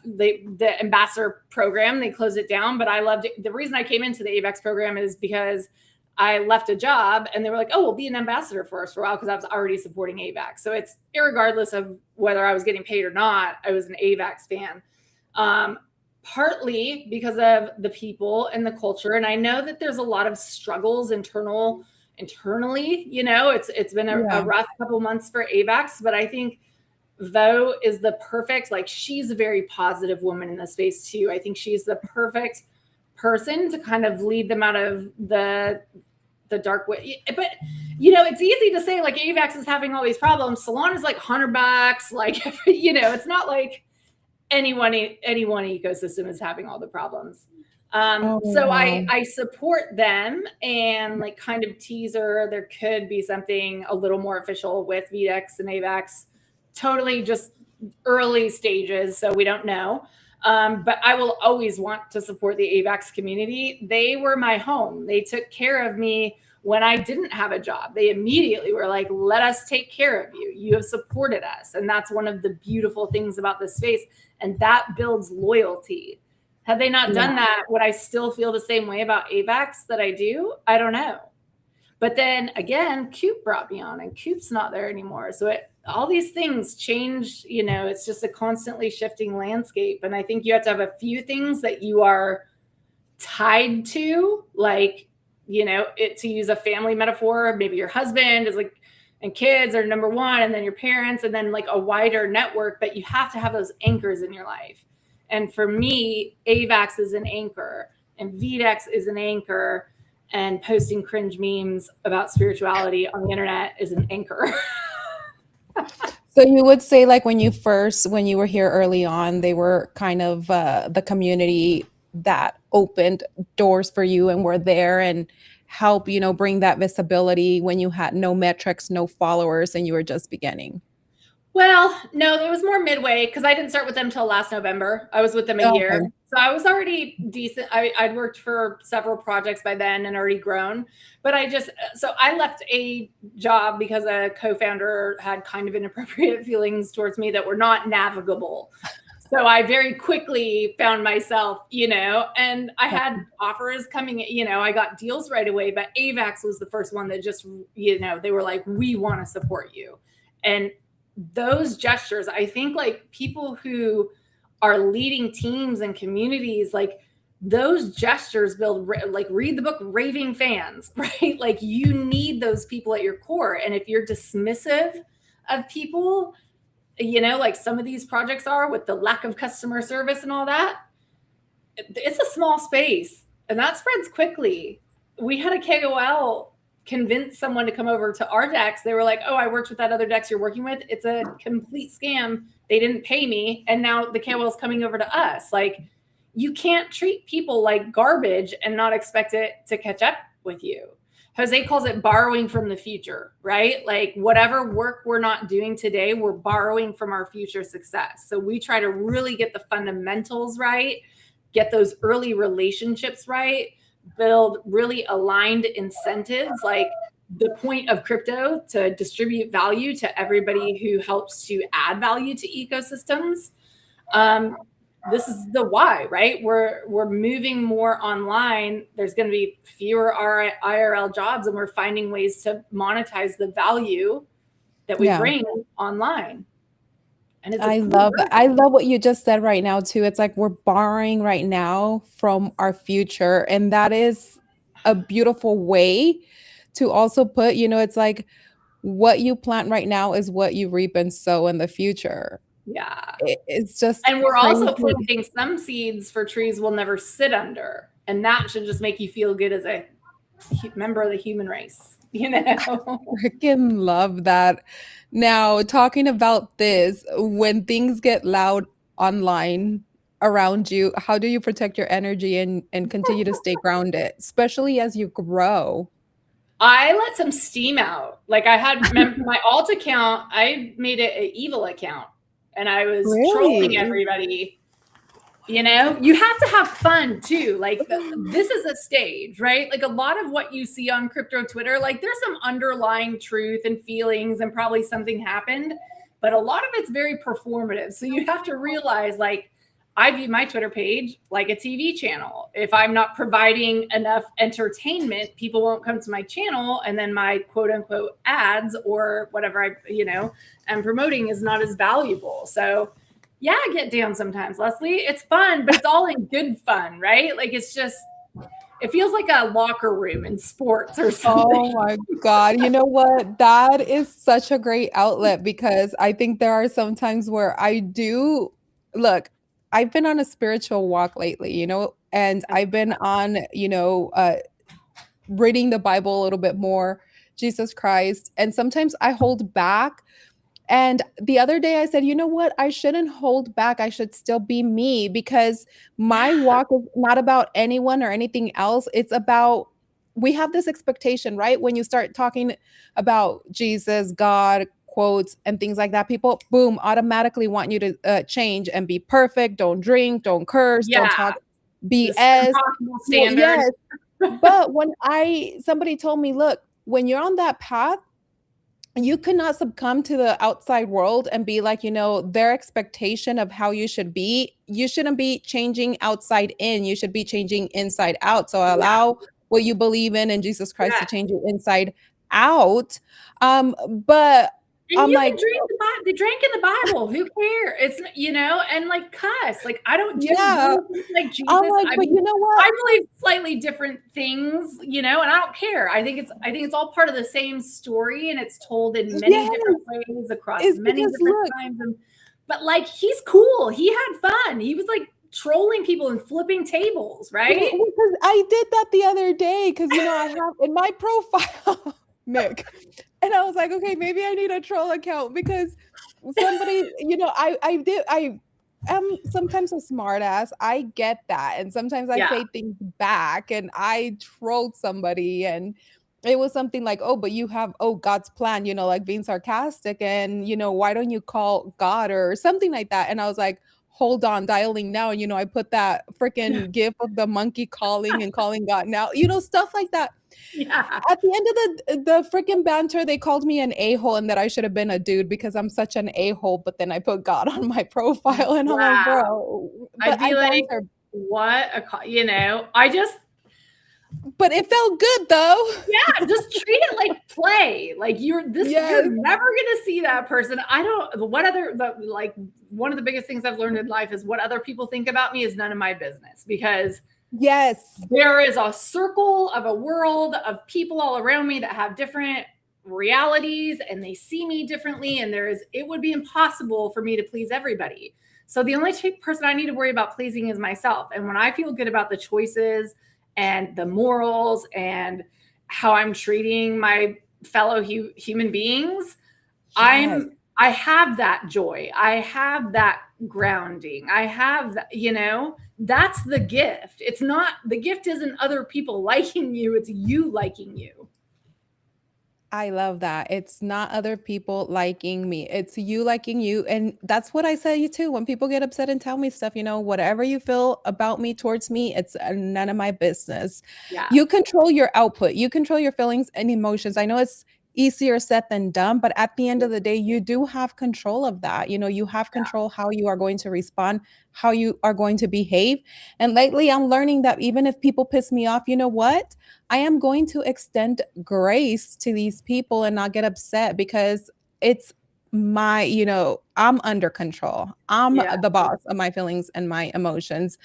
Speaker 2: the ambassador program. They closed it down, but I loved it. The reason I came into the AVAX program is because I left a job and they were like, oh, we'll be an ambassador for us for a while because I was already supporting AVAX. So it's irregardless of whether I was getting paid or not, I was an AVAX fan. Partly because of the people and the culture. And I know that there's a lot of struggles internally, it's been a rough couple months for AVAX, but I think Vo is the perfect, like she's a very positive woman in the space too. I think she's the perfect person to kind of lead them out of the dark way. But it's easy to say like AVAX is having all these problems. Salon is like $100, like, it's not like any one ecosystem is having all the problems. So
Speaker 1: wow.
Speaker 2: I support them and like kind of teaser, there could be something a little more official with VDEX and AVAX, totally just early stages. So we don't know. But I will always want to support the AVAX community. They were my home. They took care of me when I didn't have a job. They immediately were like, let us take care of you. You have supported us. And that's one of the beautiful things about this space. And that builds loyalty. Had they not done that, would I still feel the same way about AVAX that I do? I don't know. But then again, Coop brought me on and Coop's not there anymore. So all these things change, it's just a constantly shifting landscape. And I think you have to have a few things that you are tied to, like, to use a family metaphor, maybe your husband is like, and kids are number one, and then your parents, and then like a wider network, but you have to have those anchors in your life. And for me, AVAX is an anchor and VDEX is an anchor, and posting cringe memes about spirituality on the internet is an anchor.
Speaker 1: So you would say like when you were here early on, they were kind of the community that opened doors for you and were there and help, bring that visibility when you had no metrics, no followers, and you were just beginning.
Speaker 2: Well, no, it was more midway because I didn't start with them till last November. I was with them a
Speaker 1: Okay.
Speaker 2: year. So I was already decent. I'd worked for several projects by then and already grown. But so I left a job because a co founder had kind of inappropriate feelings towards me that were not navigable. So I very quickly found myself, and I had offers coming, I got deals right away, but AVAX was the first one that just, they were like, we want to support you. And those gestures, I think like people who are leading teams and communities, like those gestures build, like read the book Raving Fans, right? Like you need those people at your core. And if you're dismissive of people, like some of these projects are with the lack of customer service and all that, it's a small space and that spreads quickly. We had a KOL convince someone to come over to our decks. They were like, oh, I worked with that other decks you're working with. It's a complete scam. They didn't pay me. And now the KOL is coming over to us. Like you can't treat people like garbage and not expect it to catch up with you. Jose calls it borrowing from the future, right? Like whatever work we're not doing today, we're borrowing from our future success. So we try to really get the fundamentals right, get those early relationships right, build really aligned incentives, like the point of crypto to distribute value to everybody who helps to add value to ecosystems. This is the why, right? We're moving more online. There's going to be fewer IRL jobs, and we're finding ways to monetize the value that we
Speaker 1: Yeah.
Speaker 2: bring online. And it's
Speaker 1: I love that. I love what you just said right now too. It's like we're borrowing right now from our future. And that is a beautiful way to also put, it's like what you plant right now is what you reap and sow in the future.
Speaker 2: Yeah.
Speaker 1: It's just
Speaker 2: And we're also
Speaker 1: crazy.
Speaker 2: planting some seeds for trees we'll never sit under. And that should just make you feel good as a member of the human race,
Speaker 1: Freaking love that. Now, talking about this, when things get loud online around you, how do you protect your energy and continue to stay grounded, especially as you grow?
Speaker 2: I let some steam out. Like I had my alt account, I made it an evil account and I was trolling
Speaker 1: Really?
Speaker 2: everybody. You have to have fun too. Like this is a stage, right? Like a lot of what you see on crypto Twitter, like there's some underlying truth and feelings and probably something happened, but a lot of it's very performative. So you have to realize like I view my Twitter page like a TV channel. If I'm not providing enough entertainment, people won't come to my channel and then my quote unquote ads or whatever am promoting is not as valuable. So yeah, I get down sometimes, Leslie. It's fun, but it's all in good fun, right? Like it feels like a locker room in sports or something.
Speaker 1: Oh my God. You know what? That is such a great outlet because I think there are some times where I do look, I've been on a spiritual walk lately, and I've been on, reading the Bible a little bit more, Jesus Christ. And sometimes I hold back. And the other day I said, you know what? I shouldn't hold back. I should still be me because my walk is not about anyone or anything else. It's about, we have this expectation, right? When you start talking about Jesus, God, quotes, and things like that, people, boom, automatically want you to change and be perfect. Don't drink, don't curse, don't
Speaker 2: Yeah,
Speaker 1: talk
Speaker 2: this
Speaker 1: BS.
Speaker 2: impossible
Speaker 1: Well,
Speaker 2: standard.
Speaker 1: yes. But when somebody told me, look, when you're on that path, you could not succumb to the outside world and be like, their expectation of how you should be. You shouldn't be changing outside in. You should be changing inside out. So
Speaker 2: Yeah,
Speaker 1: allow what you believe in Jesus Christ
Speaker 2: yeah.
Speaker 1: to change you inside out. But
Speaker 2: And
Speaker 1: I'm
Speaker 2: you can
Speaker 1: like,
Speaker 2: drink the Bible. They drank in the Bible. Who cares? It's and like cuss. Like I don't do
Speaker 1: yeah.
Speaker 2: really think like
Speaker 1: I'm
Speaker 2: Jesus.
Speaker 1: like,
Speaker 2: I
Speaker 1: but
Speaker 2: mean,
Speaker 1: you know what?
Speaker 2: I believe slightly different things, and I don't care. I think it's all part of the same story, and it's told in many
Speaker 1: Yes,
Speaker 2: different ways across
Speaker 1: it's
Speaker 2: many
Speaker 1: because
Speaker 2: different
Speaker 1: look,
Speaker 2: times. But like he's cool. He had fun. He was like trolling people and flipping tables, right?
Speaker 1: because I did that the other day because I have in my profile Mick, and I was like, okay, maybe I need a troll account because somebody, I am sometimes a smart ass. I get that. And sometimes I
Speaker 2: Yeah.
Speaker 1: say things back and I trolled somebody and it was something like, oh, but you have, oh, God's plan, like being sarcastic and, why don't you call God or something like that? And I was like, hold on, dialing now. And, I put that freaking gif of the monkey calling and calling God now, stuff like that.
Speaker 2: Yeah.
Speaker 1: At the end of the freaking banter, they called me an a-hole and that I should have been a dude because I'm such an a-hole, but then I put God on my profile and I'm like,
Speaker 2: Wow.
Speaker 1: bro,
Speaker 2: I'd
Speaker 1: but I
Speaker 2: be like,
Speaker 1: banter.
Speaker 2: what I just,
Speaker 1: But it felt good though.
Speaker 2: yeah, just treat it like play. Like you're
Speaker 1: Yes.
Speaker 2: never gonna see that person. I don't what other but like one of the biggest things I've learned in life is what other people think about me is none of my business, because
Speaker 1: Yes.
Speaker 2: there is a circle of a world of people all around me that have different realities and they see me differently, and it would be impossible for me to please everybody. So the only person I need to worry about pleasing is myself. And when I feel good about the choices and the morals and how I'm treating my fellow human beings,
Speaker 1: Yes.
Speaker 2: I have that joy. I have that grounding. I have that, that's the gift. It's not, the gift isn't other people liking you, it's you liking you.
Speaker 1: I love that. It's not other people liking me. It's you liking you. And that's what I say too. When people get upset and tell me stuff, whatever you feel about me towards me, it's none of my business.
Speaker 2: Yeah.
Speaker 1: You control your output. You control your feelings and emotions. I know it's easier said than done, but at the end of the day, you do have control of that. You have control how you are going to respond, how you are going to behave. And lately, I'm learning that even if people piss me off, you know what? I am going to extend grace to these people and not get upset because it's I'm under control. I'm
Speaker 2: Yeah.
Speaker 1: the boss of my feelings and my emotions.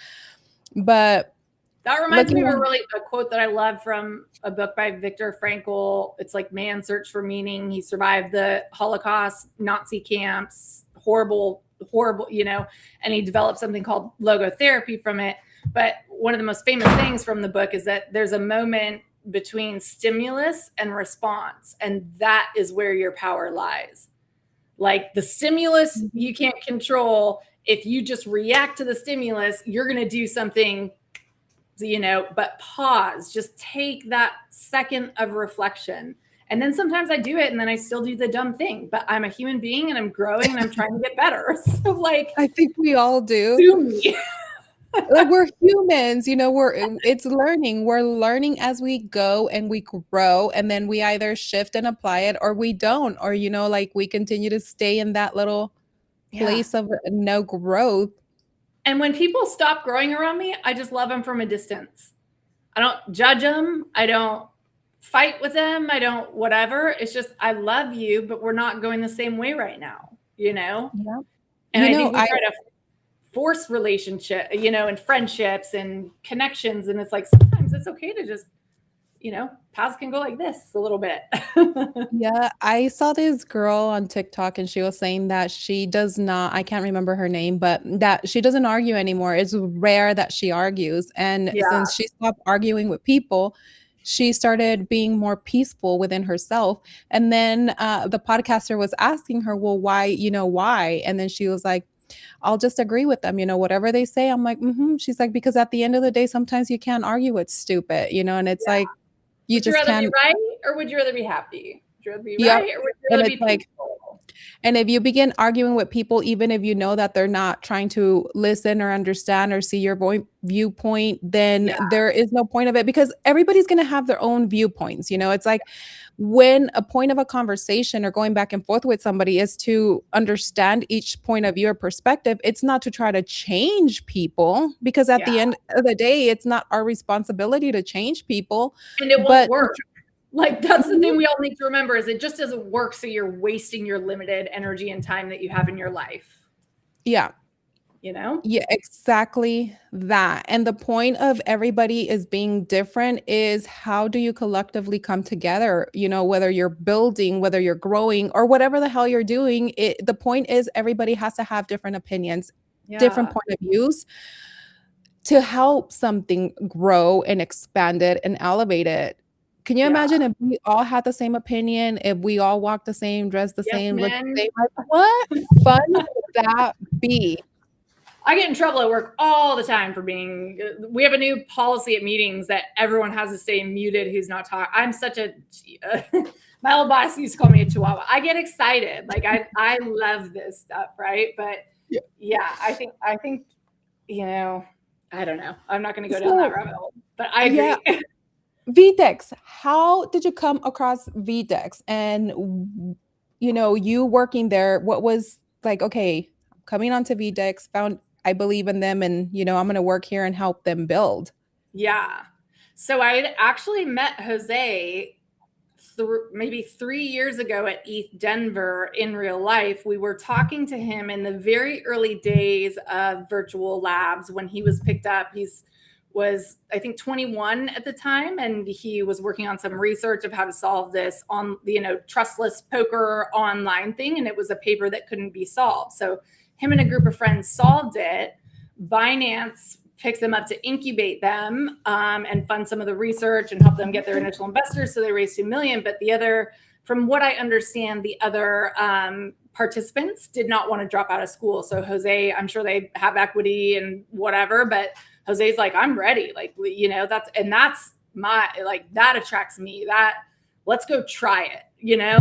Speaker 1: But
Speaker 2: That reminds me
Speaker 1: looking
Speaker 2: of
Speaker 1: at
Speaker 2: a quote that I love from a book by Viktor Frankl. It's like Man's Search for Meaning. He survived the Holocaust, Nazi camps, horrible, horrible, and he developed something called logotherapy from it. But one of the most famous things from the book is that there's a moment between stimulus and response, and that is where your power lies. Like the stimulus, you can't control. If you just react to the stimulus, you're going to do something, but pause, just take that second of reflection. And then sometimes I do it and then I still do the dumb thing, but I'm a human being and I'm growing and I'm trying to get better. So like,
Speaker 1: I think we all do.
Speaker 2: sue me.
Speaker 1: Like we're humans, it's learning. We're learning as we go and we grow and then we either shift and apply it or we don't, or like we continue to stay in that little place of no growth.
Speaker 2: And when people stop growing around me, I just love them from a distance. I don't judge them. I don't fight with them. I don't whatever. It's just, I love you, but we're not going the same way right now,
Speaker 1: Yeah.
Speaker 2: And I think we try to force relationship, and friendships and connections. And it's like, sometimes it's okay to just, paths can go like this a little bit.
Speaker 1: Yeah, I saw this girl on TikTok and she was saying that she does not, I can't remember her name, but that she doesn't argue anymore. It's rare that she argues. And
Speaker 2: Yeah.
Speaker 1: since she stopped arguing with people, she started being more peaceful within herself. And then the podcaster was asking her, well, why? And then she was like, I'll just agree with them, whatever they say. I'm like, She's like, because at the end of the day, sometimes you can't argue with stupid, and it's like, you
Speaker 2: would you
Speaker 1: just
Speaker 2: rather
Speaker 1: can't.
Speaker 2: be right or would you rather be happy? Would you rather be
Speaker 1: Yeah.
Speaker 2: right or would you
Speaker 1: And
Speaker 2: rather
Speaker 1: it's
Speaker 2: be
Speaker 1: like,
Speaker 2: peaceful?
Speaker 1: and if you begin arguing with people, even if you know that they're not trying to listen or understand or see your viewpoint, then
Speaker 2: Yeah.
Speaker 1: there is no point of it because everybody's going to have their own viewpoints. It's like when a point of a conversation or going back and forth with somebody is to understand each point of view or perspective. It's not to try to change people because at the end of the day, it's not our responsibility to change people.
Speaker 2: And it won't
Speaker 1: But
Speaker 2: work. Like that's the thing we all need to remember is it just doesn't work. So you're wasting your limited energy and time that you have in your life.
Speaker 1: yeah. Yeah, exactly that. And the point of everybody is being different is how do you collectively come together? Whether you're building, whether you're growing, or whatever the hell you're doing, the point is everybody has to have different opinions, different point of views to help something grow and expand it and elevate it. Can you
Speaker 2: Yeah.
Speaker 1: imagine if we all had the same opinion, if we all walked the same, dressed the
Speaker 2: Yes,
Speaker 1: same, looked the
Speaker 2: man.
Speaker 1: same? Like, what fun would that be?
Speaker 2: I get in trouble at work all the time for being. We have a new policy at meetings that everyone has to stay muted who's not talking. I'm such a. My old boss used to call me a chihuahua. I get excited, like I love this stuff, right? But yeah, I think I don't know. I'm not going to go down that
Speaker 1: So,
Speaker 2: rabbit hole, but I
Speaker 1: yeah,
Speaker 2: agree.
Speaker 1: VTEX, how did you come across VTEX? And you working there, what was like, okay, I'm coming onto VTEX, found I believe in them and I'm gonna work here and help them build.
Speaker 2: Yeah. So I had actually met Jose maybe 3 years ago at ETH Denver in real life. We were talking to him in the very early days of virtual labs when he was picked up. Was I think 21 at the time, and he was working on some research of how to solve this on trustless poker online thing, and it was a paper that couldn't be solved. So him and a group of friends solved it. Binance picks them up to incubate them and fund some of the research and help them get their initial investors. So they raised 2 million. But from what I understand, the other participants did not want to drop out of school. So Jose, I'm sure they have equity and whatever, but Jose's like, I'm ready. Like, that's that attracts me. Let's go try it.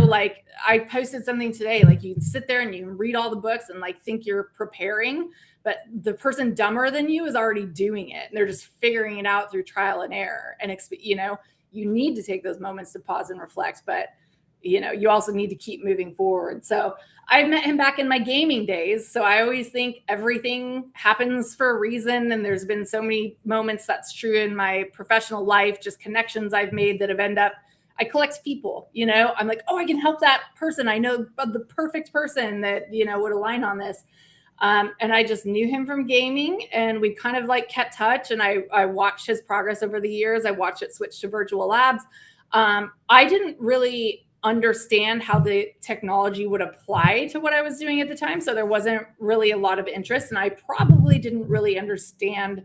Speaker 2: Like I posted something today, like you can sit there and you can read all the books and like think you're preparing, but the person dumber than you is already doing it. And they're just figuring it out through trial and error. And, you need to take those moments to pause and reflect, but you also need to keep moving forward. So I met him back in my gaming days. So I always think everything happens for a reason. And there's been so many moments that's true in my professional life, just connections I've made that have I collect people, I'm like, oh, I can help that person. I know the perfect person that, would align on this. And I just knew him from gaming, and we kind of like kept touch, and I watched his progress over the years. I watched it switch to virtual labs. I didn't really understand how the technology would apply to what I was doing at the time. So there wasn't really a lot of interest, and I probably didn't really understand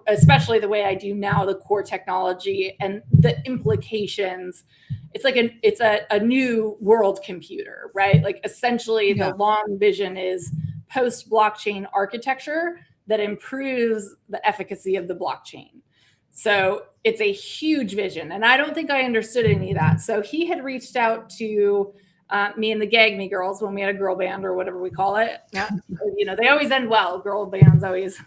Speaker 2: especially the way I do now, the core technology and the implications. It's like it's a new world computer, right? Like essentially the long vision is post blockchain architecture that improves the efficacy of the blockchain. So it's a huge vision. And I don't think I understood any of that. So he had reached out to me and the Gag Me girls when we had a girl band or whatever we call it. They always end well. Girl bands always,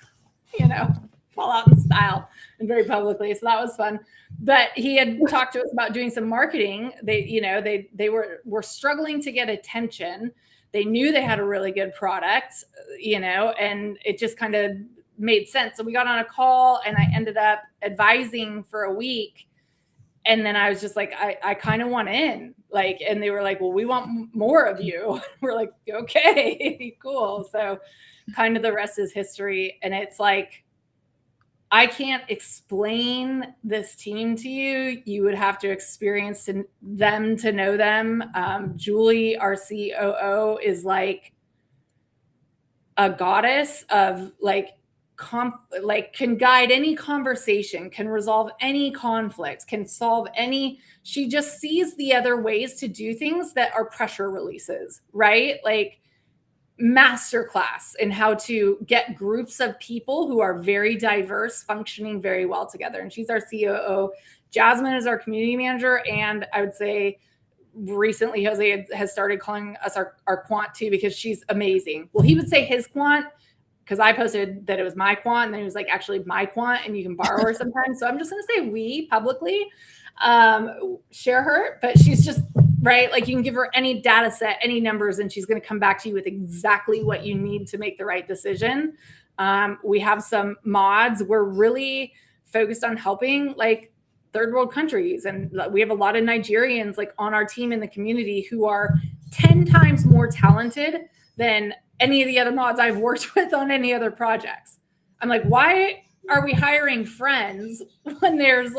Speaker 2: fall out in style and very publicly. So that was fun. But he had talked to us about doing some marketing. They were struggling to get attention. They knew they had a really good product, and it just kind of made sense. So we got on a call, and I ended up advising for a week. And then I was just like, I kind of want in, and they were like, well, we want more of you. We're like, okay, cool. So kind of the rest is history. And it's like, I can't explain this team to you. You would have to experience them to know them. Julie, our COO, is like a goddess of can guide any conversation, can resolve any conflict, can solve any. She just sees the other ways to do things that are pressure releases, right? Like masterclass in how to get groups of people who are very diverse functioning very well together. And she's our COO. Jasmine is our community manager. And I would say recently Jose has started calling us our quant too, because she's amazing. Well, he would say his quant because I posted that it was my quant, and then he was like, actually my quant, and you can borrow her sometimes. So I'm just going to say we publicly share her, but she's just right. Like you can give her any data set, any numbers, and she's going to come back to you with exactly what you need to make the right decision. We have some mods. We're really focused on helping third world countries. And we have a lot of Nigerians on our team in the community who are 10 times more talented than any of the other mods I've worked with on any other projects. I'm like, why are we hiring friends when there's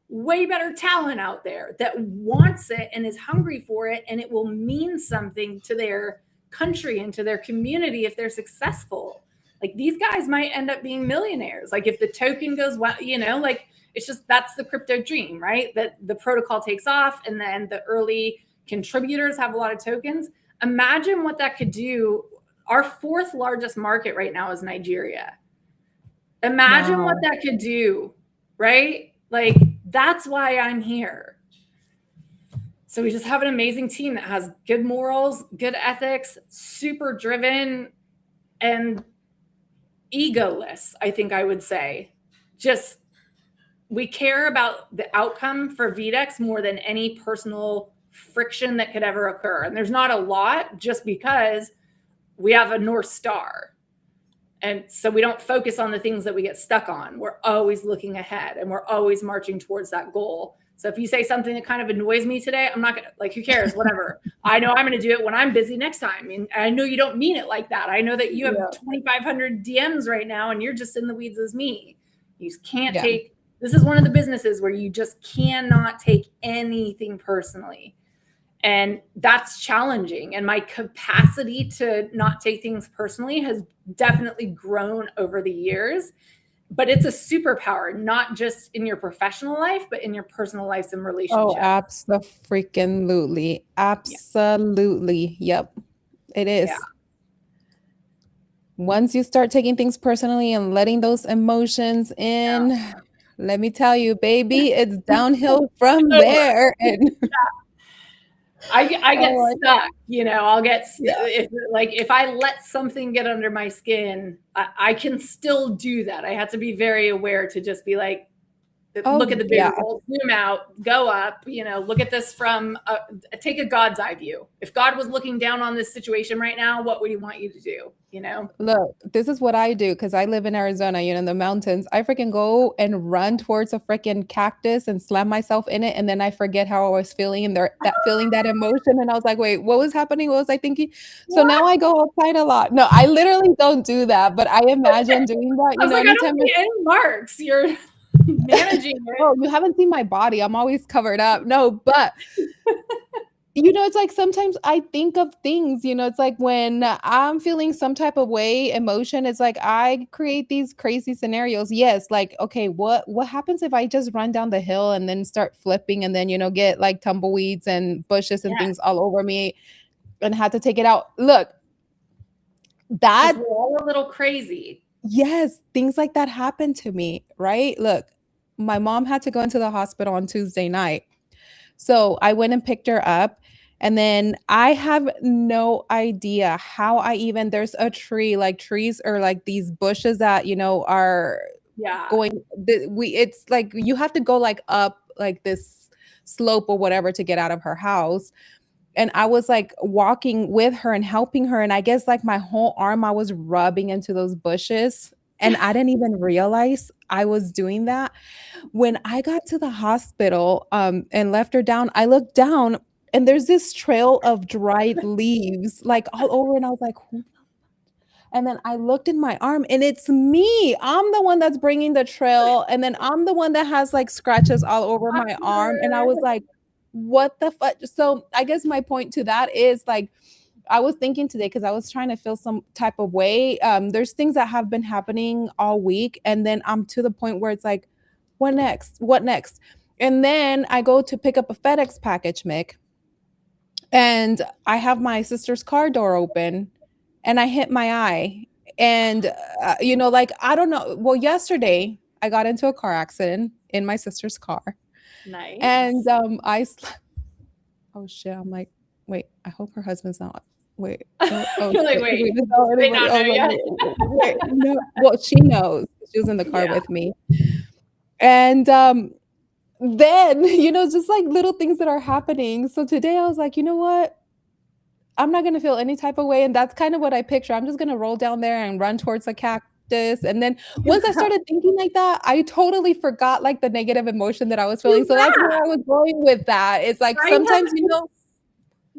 Speaker 2: way better talent out there that wants it and is hungry for it, and it will mean something to their country and to their community if they're successful? These guys might end up being millionaires. If the token goes well, It's just, that's the crypto dream, right? That the protocol takes off and then the early contributors have a lot of tokens. Imagine what that could do. Our fourth largest market right now is Nigeria. Imagine what that could do, right? Like, that's why I'm here. So we just have an amazing team that has good morals, good ethics, super driven, and egoless, I think I would say. Just, we care about the outcome for VDEX more than any personal friction that could ever occur. And there's not a lot, just because we have a North Star. And so we don't focus on the things that we get stuck on. We're always looking ahead and we're always marching towards that goal. So if you say something that kind of annoys me today, I'm not going to, like, who cares, whatever. I know I'm going to do it when I'm busy next time. And I know you don't mean it like that. I know that you have 2,500 DMs right now and you're just in the weeds as me. You can't take, this is one of the businesses where you just cannot take anything personally. And that's challenging. And my capacity to not take things personally has definitely grown over the years. But it's a superpower, not just in your professional life, but in your personal lives and relationships.
Speaker 1: Oh, absolutely. Absolutely. Yep. It is.
Speaker 2: Yeah.
Speaker 1: Once you start taking things personally and letting those emotions in, let me tell you, baby, it's downhill from there. And
Speaker 2: I get stuck, you know, I'll get, if I let something get under my skin, I can still do that. I have to be very aware to just be like, look at the bigger goal, zoom out, go up, you know, look at this from, take a God's eye view. If God was looking down on this situation right now, what would he want you to do? You know,
Speaker 1: look, this is what I do, because I live in Arizona, you know, in the mountains. I freaking go and run towards a freaking cactus and slam myself in it. And then I forget how I was feeling and feeling that emotion. And I was like, wait, what was happening? What was I thinking? So now I go outside a lot. No, I literally don't do that, but I imagine doing that. You know,
Speaker 2: I don't see any marks. You're managing it.
Speaker 1: Oh, you haven't seen my body. I'm always covered up. No, but you know, it's like sometimes I think of things, you know, it's like when I'm feeling some type of way, emotion, it's like I create these crazy scenarios. Yes, like, okay, what happens if I just run down the hill and then start flipping and then, you know, get like tumbleweeds and bushes and things all over me and had to take it out? Look, that
Speaker 2: we're all a little crazy.
Speaker 1: Yes, things like that happen to me, right? Look, my mom had to go into the hospital on Tuesday night. So I went and picked her up. And then I have no idea how I even, there's a tree, like trees or like these bushes that, you know, are going, it's like you have to go like up like this slope or whatever to get out of her house. And I was like walking with her and helping her. And I guess like my whole arm, I was rubbing into those bushes. And I didn't even realize I was doing that. When I got to the hospital and left her down, I looked down and there's this trail of dried leaves like all over. And I was like, who? And then I looked in my arm and it's me. I'm the one that's bringing the trail. And then I'm the one that has like scratches all over my arm. And I was like, what the fuck? So I guess my point to that is like, I was thinking today because I was trying to feel some type of way. There's things that have been happening all week. And then I'm to the point where it's like, what next? What next? And then I go to pick up a FedEx package, Mick. And I have my sister's car door open and I hit my eye. And, you know, like, I don't know. Well, yesterday I got into a car accident in my sister's car.
Speaker 2: Nice.
Speaker 1: And oh shit. I'm like, wait, I hope her husband's not. Wait.
Speaker 2: You're like, wait. They not know yet.
Speaker 1: Wait, no. Well, she knows. She was in the car with me. And then, you know, just like little things that are happening. So today I was like, you know what? I'm not going to feel any type of way. And that's kind of what I picture. I'm just going to roll down there and run towards a cactus. And then once I started thinking like that, I totally forgot like the negative emotion that I was feeling. So that's where I was going with that. It's like sometimes, you know,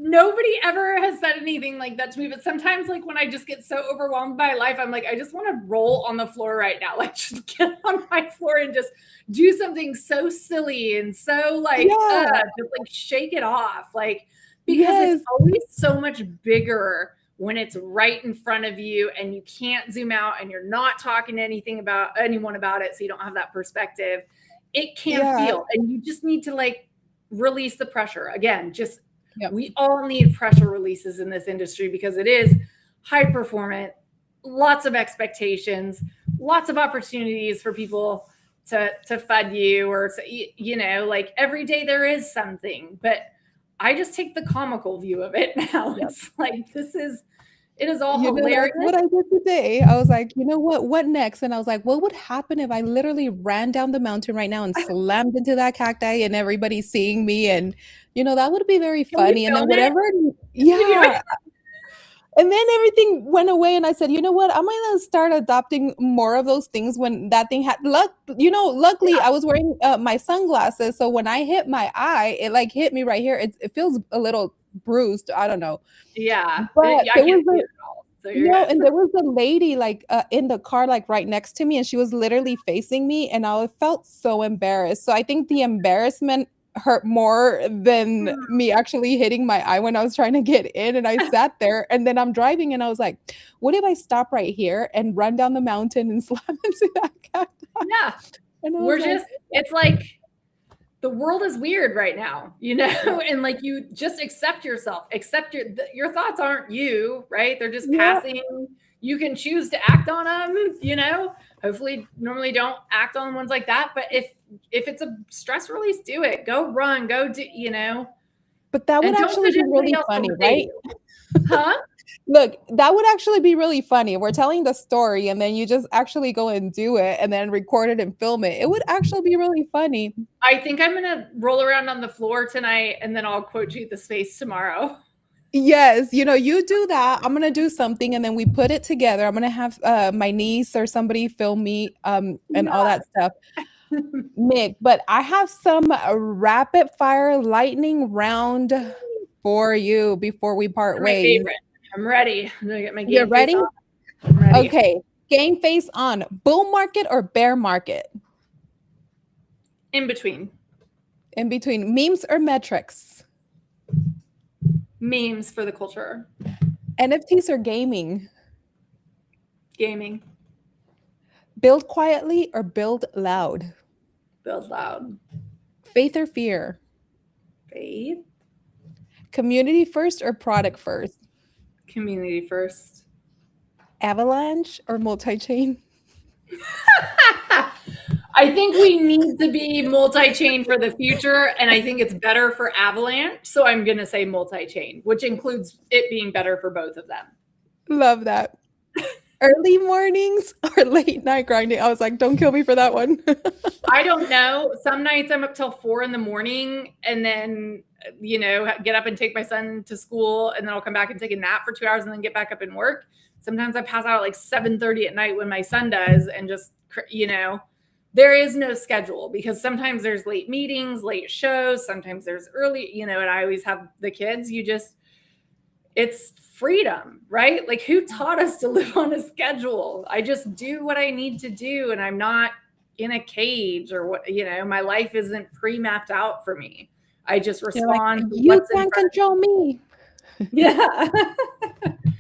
Speaker 2: nobody ever has said anything like that to me, but sometimes like when I just get so overwhelmed by life, I'm like, I just want to roll on the floor right now. Like just get on my floor and just do something so silly and so like, just like shake it off. Like, because it's always so much bigger when it's right in front of you and you can't zoom out and you're not talking to anyone about it. So you don't have that perspective. it can
Speaker 1: Yeah.
Speaker 2: feel, and you just need to like release the pressure. Again, just
Speaker 1: Yep.
Speaker 2: we all need pressure releases in this industry because it is high performant, lots of expectations, lots of opportunities for people to fud you or to, like every day there is something. But I just take the comical view of it now.
Speaker 1: Yep.
Speaker 2: It's like it is all
Speaker 1: That's
Speaker 2: hilarious.
Speaker 1: what I did today. I was like, "You know what? What next?" And I was like, "What would happen if I literally ran down the mountain right now and slammed into that cacti and everybody's seeing me?" And, that would be very
Speaker 2: Can we
Speaker 1: funny. And then
Speaker 2: film it?
Speaker 1: whatever
Speaker 2: Video it?
Speaker 1: Yeah. And then everything went away, and I said, "You know what? I'm gonna start adopting more of those things when that thing had luckily,
Speaker 2: Yeah.
Speaker 1: I was wearing, my sunglasses, so when I hit my eye, it, like, hit me right here. It feels a little bruised, I don't know.
Speaker 2: Yeah.
Speaker 1: But
Speaker 2: I
Speaker 1: there
Speaker 2: can't
Speaker 1: was
Speaker 2: see
Speaker 1: a
Speaker 2: it at all. So you're good.
Speaker 1: and there was a lady, like, in the car, like, right next to me, and she was literally facing me, and I felt so embarrassed. So I think the embarrassment hurt more than me actually hitting my eye when I was trying to get in, and I sat there, and then I'm driving, and I was like, "What if I stop right here and run down the mountain and slam into that cacti?"
Speaker 2: Yeah.
Speaker 1: And I was
Speaker 2: We're
Speaker 1: like,
Speaker 2: just it's like the world is weird right now, and like you just accept yourself, accept your thoughts aren't you, right? They're just
Speaker 1: "Yeah."
Speaker 2: passing. You can choose to act on them. Hopefully normally don't act on ones like that, but if it's a stress release, do it. Go run, go do.
Speaker 1: But that would
Speaker 2: And don't
Speaker 1: actually
Speaker 2: judge
Speaker 1: be
Speaker 2: anybody
Speaker 1: really
Speaker 2: else for
Speaker 1: funny,
Speaker 2: what they
Speaker 1: right?
Speaker 2: do. Huh?
Speaker 1: Look, that would actually be really funny. We're telling the story and then you just actually go and do it and then record it and film it. It would actually be really funny.
Speaker 2: I think I'm gonna roll around on the floor tonight and then I'll quote you the space tomorrow.
Speaker 1: Yes, you do that. I'm gonna do something and then we put it together. I'm gonna have my niece or somebody film me and all
Speaker 2: Yeah.
Speaker 1: that stuff. Mick, but I have some rapid fire lightning round for you before we part
Speaker 2: They're my
Speaker 1: ways.
Speaker 2: favorite. I'm ready. I'm gonna get my
Speaker 1: You're
Speaker 2: game face
Speaker 1: ready?
Speaker 2: on. I'm ready.
Speaker 1: Okay. Game face on. Bull market or bear market?
Speaker 2: In between.
Speaker 1: In between memes or metrics?
Speaker 2: Memes for the culture.
Speaker 1: NFTs or gaming?
Speaker 2: Gaming.
Speaker 1: Build quietly or build loud?
Speaker 2: Build loud.
Speaker 1: Faith or fear?
Speaker 2: Faith.
Speaker 1: Community first or product first?
Speaker 2: Community first.
Speaker 1: Avalanche or multi-chain?
Speaker 2: I think we need to be multi-chain for the future, and I think it's better for Avalanche. So I'm going to say multi-chain, which includes it being better for both of them.
Speaker 1: Love that. Early mornings or late night grinding? I was like, don't kill me for that one.
Speaker 2: I don't know. Some nights I'm up till 4 a.m. and then, get up and take my son to school, and then I'll come back and take a nap for 2 hours and then get back up and work. Sometimes I pass out at like 7:30 at night when my son does, and just, there is no schedule because sometimes there's late meetings, late shows. Sometimes there's early, and I always have the kids. It's freedom, right? Like who taught us to live on a schedule? I just do what I need to do, and I'm not in a cage or what, my life isn't pre-mapped out for me. I just
Speaker 1: You're like,
Speaker 2: respond to
Speaker 1: you
Speaker 2: what's in
Speaker 1: can't
Speaker 2: front of
Speaker 1: control me.
Speaker 2: me. Yeah.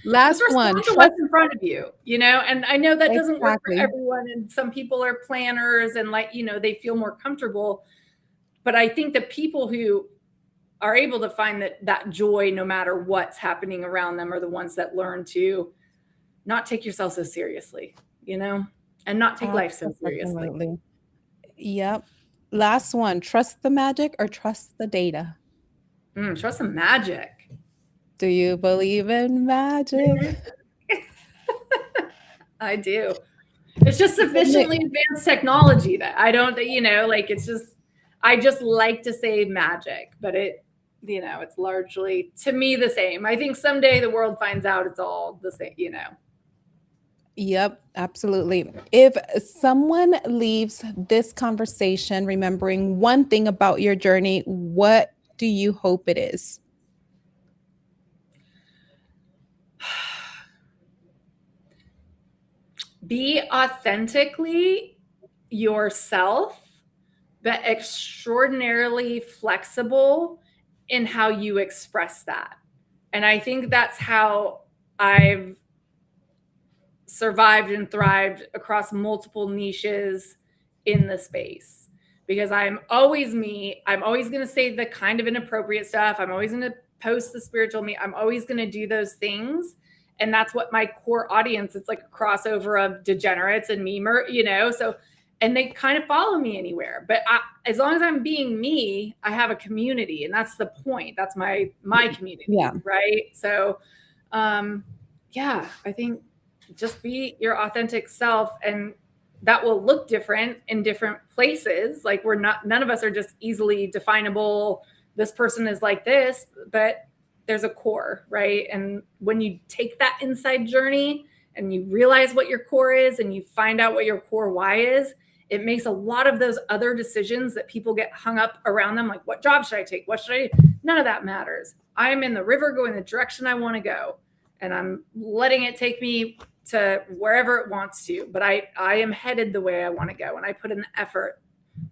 Speaker 1: Last
Speaker 2: Just respond
Speaker 1: one.
Speaker 2: to what's in front of you, and I know that doesn't work for
Speaker 1: Exactly.
Speaker 2: everyone. And some people are planners and they feel more comfortable. But I think the people who are able to find that joy no matter what's happening around them are the ones that learn to not take yourself so seriously, and not take life so seriously.
Speaker 1: Absolutely. Yep. Last one. Trust the magic or trust the data?
Speaker 2: Trust some magic.
Speaker 1: Do you believe in magic?
Speaker 2: I do. It's just sufficiently advanced technology that I don't, I just like to say magic, but it's largely to me the same. I think someday the world finds out it's all the same.
Speaker 1: Yep, absolutely. If someone leaves this conversation remembering one thing about your journey, what do you hope it is?
Speaker 2: Be authentically yourself, but extraordinarily flexible in how you express that. And I think that's how I've survived and thrived across multiple niches in the space, because I'm always me. I'm always going to say the kind of inappropriate stuff. I'm always going to post the spiritual me. I'm always going to do those things. And that's what my core audience, it's like a crossover of degenerates and memer, so, and they kind of follow me anywhere. But as long as I'm being me, I have a community, and that's the point. That's my community, right? So, I think just be your authentic self, and that will look different in different places. Like none of us are just easily definable. This person is like this, but there's a core, right? And when you take that inside journey and you realize what your core is and you find out what your core why is, it makes a lot of those other decisions that people get hung up around them. Like, what job should I take? What should I do? None of that matters. I'm in the river going the direction I want to go, and I'm letting it take me to wherever it wants to, but I am headed the way I want to go. And I put in the effort,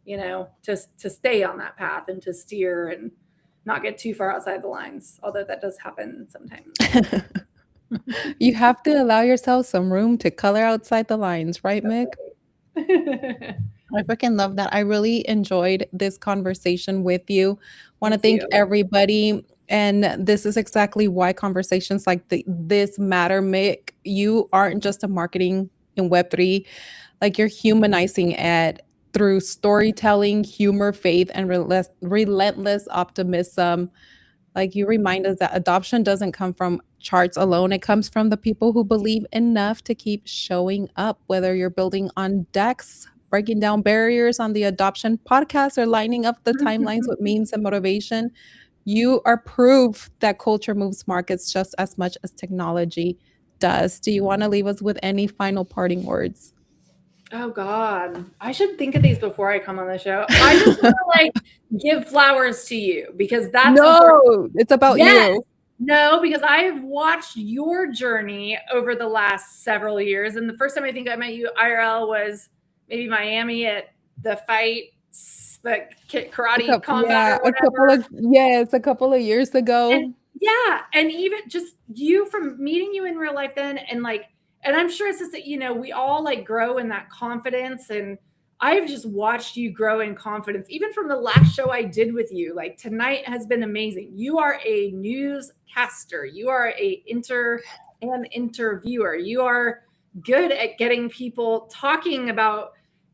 Speaker 2: to stay on that path and to steer and not get too far outside the lines. Although that does happen sometimes.
Speaker 1: You have to allow yourself some room to color outside the lines, right, Mick? I freaking love that. I really enjoyed this conversation with you. Want to thank everybody. And this is exactly why conversations like this matter, Mick. You aren't just a marketing in Web3, like you're humanizing it through storytelling, humor, faith, and relentless optimism. Like you remind us that adoption doesn't come from charts alone. It comes from the people who believe enough to keep showing up, whether you're building on decks, breaking down barriers on the adoption podcast, or lining up the timelines with memes and motivation. You are proof that culture moves markets just as much as technology does. Do you want to leave us with any final parting words?
Speaker 2: Oh God, I should think of these before I come on the show. I just want to give flowers to you, because that's important.
Speaker 1: It's about you.
Speaker 2: No, because I have watched your journey over the last several years. And the first time I think I met you IRL was maybe Miami at the fights, the karate combat.
Speaker 1: A couple of years ago.
Speaker 2: And even just you, from meeting you in real life then, and I'm sure it's just that, we all grow in that confidence, and I've just watched you grow in confidence, even from the last show I did with you. Tonight has been amazing. You are a newscaster. You are an interviewer. You are good at getting people talking about,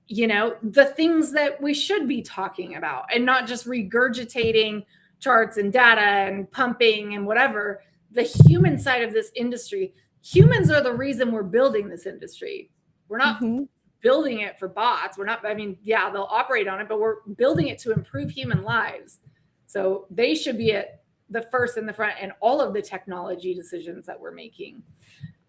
Speaker 2: the things that we should be talking about, and not just regurgitating charts and data and pumping and whatever. The human side of this industry. Humans are the reason we're building this industry. We're not building it for bots. We're not, they'll operate on it, but we're building it to improve human lives. So they should be at the first in the front in all of the technology decisions that we're making.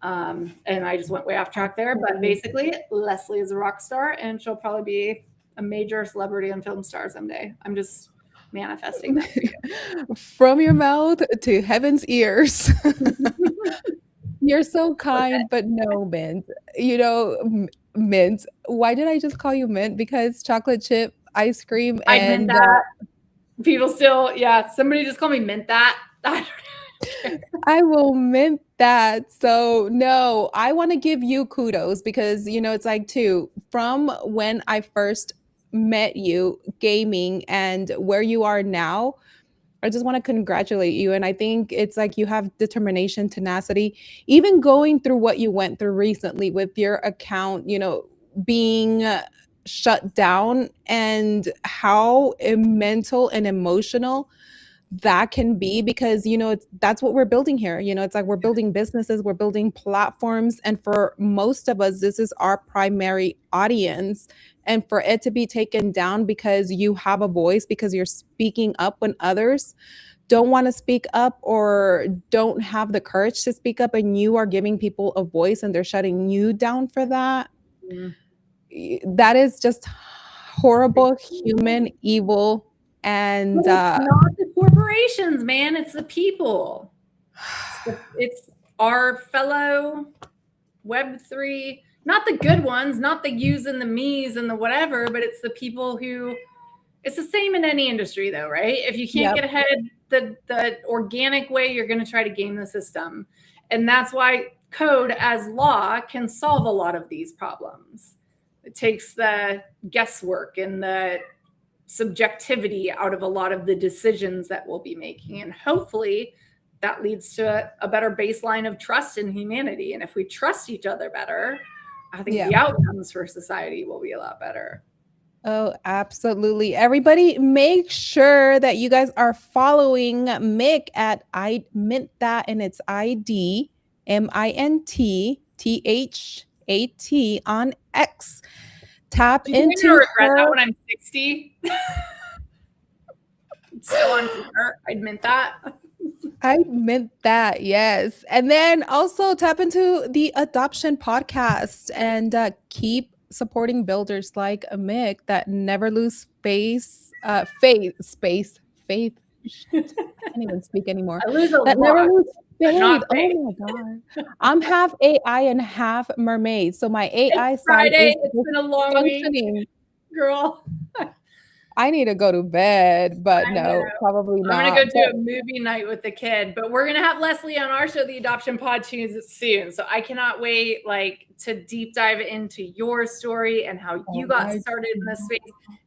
Speaker 2: And I just went way off track there, but basically Leslie is a rock star, and she'll probably be a major celebrity and film star someday. I'm just manifesting that for you.
Speaker 1: From your mouth to heaven's ears. You're so kind, but no, Mint. Mint. Why did I just call you Mint? Because chocolate chip ice cream and
Speaker 2: I meant that. People still, somebody just call me Mint that.
Speaker 1: I will mint that. So no, I want to give you kudos, because it's too, from when I first met you gaming and where you are now, I just want to congratulate you. And I think it's you have determination, tenacity, even going through what you went through recently with your account, being shut down, and how mental and emotional that can be, because that's what we're building here. It's we're building businesses, we're building platforms, and for most of us this is our primary audience. And for it to be taken down because you have a voice, because you're speaking up when others don't want to speak up or don't have the courage to speak up, and you are giving people a voice and they're shutting you down for that. That is just horrible, human, evil. And
Speaker 2: it's not the corporations, man. It's the people. It's our fellow Web3, not the good ones, not the yous and the me's and the whatever, but it's the people who, it's the same in any industry though, right? If you can't get ahead the organic way, you're going to try to game the system. And that's why code as law can solve a lot of these problems. It takes the guesswork and the subjectivity out of a lot of the decisions that we'll be making. And hopefully that leads to a better baseline of trust in humanity. And if we trust each other better, I think the outcomes for society will be a lot better.
Speaker 1: Oh, absolutely. Everybody, make sure that you guys are following Mick at I Mint That, and it's ID MINTTHAT on X. Tap
Speaker 2: Do you think I'm
Speaker 1: into
Speaker 2: gonna regret
Speaker 1: her.
Speaker 2: that when I'm 60? Still on Twitter. I'd mint that.
Speaker 1: I meant that, yes. And then also tap into the adoption podcast and keep supporting builders like Mick that never lose faith. Shit, I can't even speak anymore.
Speaker 2: I lose a
Speaker 1: That never
Speaker 2: lot,
Speaker 1: lose
Speaker 2: but
Speaker 1: faith.
Speaker 2: not
Speaker 1: Oh
Speaker 2: faith.
Speaker 1: my God. I'm half AI and half mermaid. So my AI
Speaker 2: It's
Speaker 1: side
Speaker 2: Friday.
Speaker 1: is
Speaker 2: It's been a long week,
Speaker 1: functioning.
Speaker 2: girl.
Speaker 1: I need to go to bed, but
Speaker 2: I know.
Speaker 1: no, probably
Speaker 2: I'm
Speaker 1: not.
Speaker 2: gonna go do a movie night with the kid, but we're gonna have Leslie on our show, the Adoption Pod, soon. So I cannot wait, like, to deep dive into your story and how you got started in this space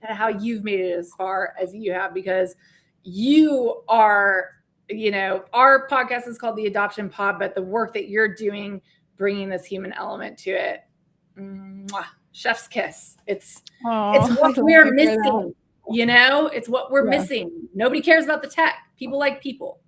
Speaker 2: and how you've made it as far as you have, because you are, you know, our podcast is called the Adoption Pod, but the work that you're doing, bringing this human element to it, mwah, chef's kiss. It's what we're missing. You know, it's what we're missing. Nobody cares about the tech. People like people.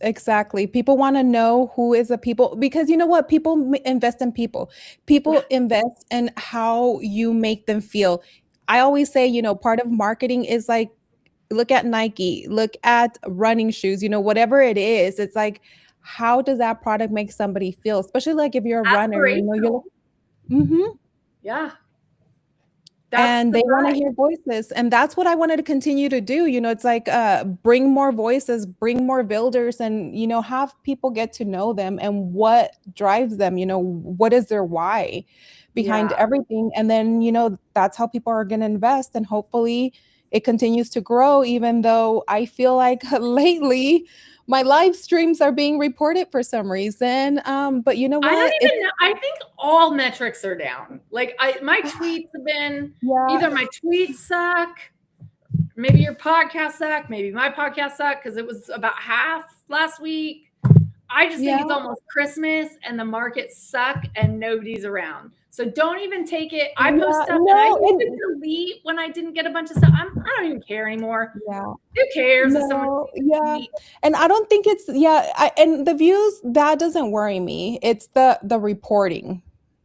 Speaker 1: Exactly. People want to know who is a people, because you know what? People invest in people. People invest in how you make them feel. I always say, you know, part of marketing is like, look at Nike, look at running shoes, you know, whatever it is. It's like, how does that product make somebody feel? Especially like if you're a runner, you know,
Speaker 2: yeah.
Speaker 1: And they want to hear voices. And that's what I wanted to continue to do. You know, it's like bring more voices, bring more builders, and, you know, have people get to know them and what drives them, you know, what is their why behind everything. And then, you know, that's how people are going to invest. And hopefully it continues to grow, even though I feel like lately my live streams are being reported for some reason. But you know what?
Speaker 2: I don't even know. I think all metrics are down. Like my tweets have been either my tweets suck, maybe your podcast suck, maybe my podcast suck because it was about half last week. I just think it's almost Christmas and the markets suck and nobody's around. So don't even take it. I post stuff and I used to delete when I didn't get a bunch of stuff. I don't even care anymore. Who cares?
Speaker 1: And I don't think it's and the views, that doesn't worry me. It's the reporting.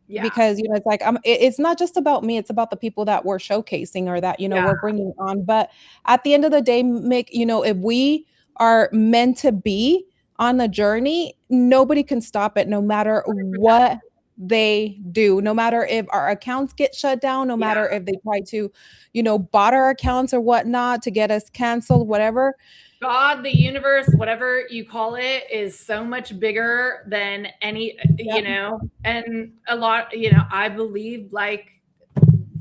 Speaker 1: Because, you know, it's like it's not just about me, it's about the people that we're showcasing or that, you know, we're bringing on. But at the end of the day, Mick, you know, if we are meant to be on the journey, nobody can stop it, no matter what they do, no matter if our accounts get shut down, no matter if they try to, you know, bot our accounts or whatnot to get us canceled, whatever.
Speaker 2: God, the universe, whatever you call it, is so much bigger than any, you know, and a lot, you know, I believe like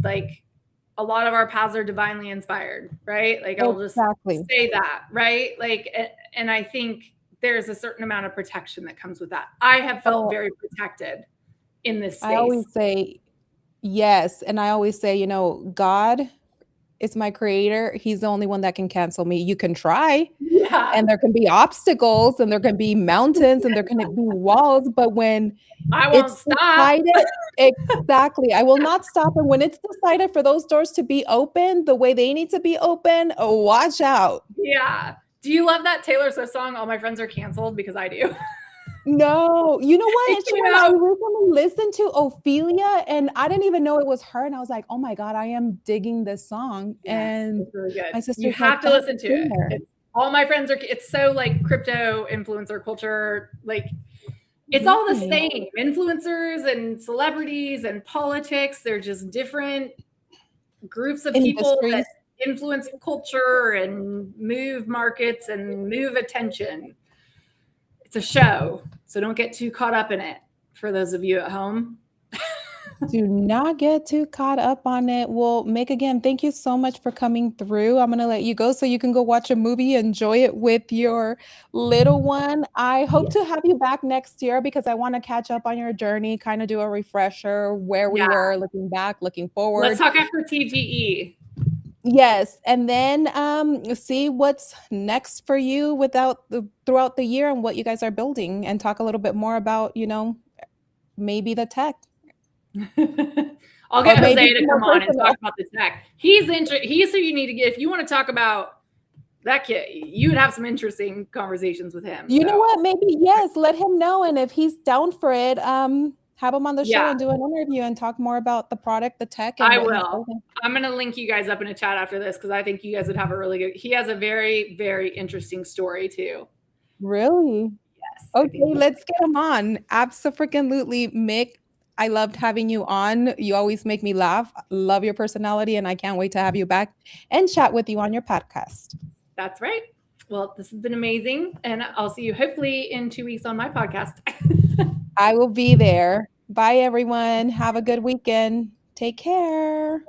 Speaker 2: a lot of our paths are divinely inspired, right? Like I'll just say that, right? Like, and I think there's a certain amount of protection that comes with that. I have felt very protected in this space.
Speaker 1: I always say yes. And I always say, you know, God is my creator. He's the only one that can cancel me. You can try, and there can be obstacles, and there can be mountains, and there can be walls. But when
Speaker 2: I won't stop,
Speaker 1: exactly, I will not stop. And when it's decided for those doors to be open the way they need to be open, watch out.
Speaker 2: Yeah. Do you love that Taylor Swift song, All My Friends Are Canceled? Because I do.
Speaker 1: No, you know what? I recently listened to Ophelia, and I didn't even know it was her. And I was like, "Oh my God, I am digging this song." And
Speaker 2: it's really good.
Speaker 1: My sister,
Speaker 2: you have to listen to it. All My Friends Are. It's so like crypto influencer culture. Like it's all the same. Influencers and celebrities and politics. They're just different groups of people that influence culture and move markets and move attention. It's a show, so don't get too caught up in it. For those of you at home,
Speaker 1: do not get too caught up on it. Well, Mick, again, thank you so much for coming through. I'm going to let you go so you can go watch a movie, enjoy it with your little one. I hope to have you back next year because I want to catch up on your journey, kind of do a refresher, where we were, looking back, looking forward.
Speaker 2: Let's talk after TGE.
Speaker 1: Yes, and then see what's next for you throughout the year and what you guys are building, and talk a little bit more about, maybe the tech,
Speaker 2: I'll
Speaker 1: or
Speaker 2: get
Speaker 1: maybe
Speaker 2: Jose to
Speaker 1: some more
Speaker 2: come on and talk
Speaker 1: personal.
Speaker 2: about the tech. He's who you need to get if you want to talk about that kid. You would have some interesting conversations with him.
Speaker 1: You know
Speaker 2: So
Speaker 1: what? Maybe yes, let him know, and if he's down for it, have him on the show
Speaker 2: yeah,
Speaker 1: and do an interview and talk more about the product, the tech, and
Speaker 2: I
Speaker 1: what he's
Speaker 2: will.
Speaker 1: building.
Speaker 2: I'm gonna link you guys up in a chat after this because I think you guys would have a really good. He has a very, very interesting story too.
Speaker 1: Really?
Speaker 2: Yes, I think
Speaker 1: Okay,
Speaker 2: you.
Speaker 1: let's get him on. Absolutely, Mick. I loved having you on. You always make me laugh. Love your personality, and I can't wait to have you back and chat with you on your podcast.
Speaker 2: That's right. Well, this has been amazing, and I'll see you hopefully in 2 weeks on my podcast.
Speaker 1: I will be there. Bye, everyone. Have a good weekend. Take care.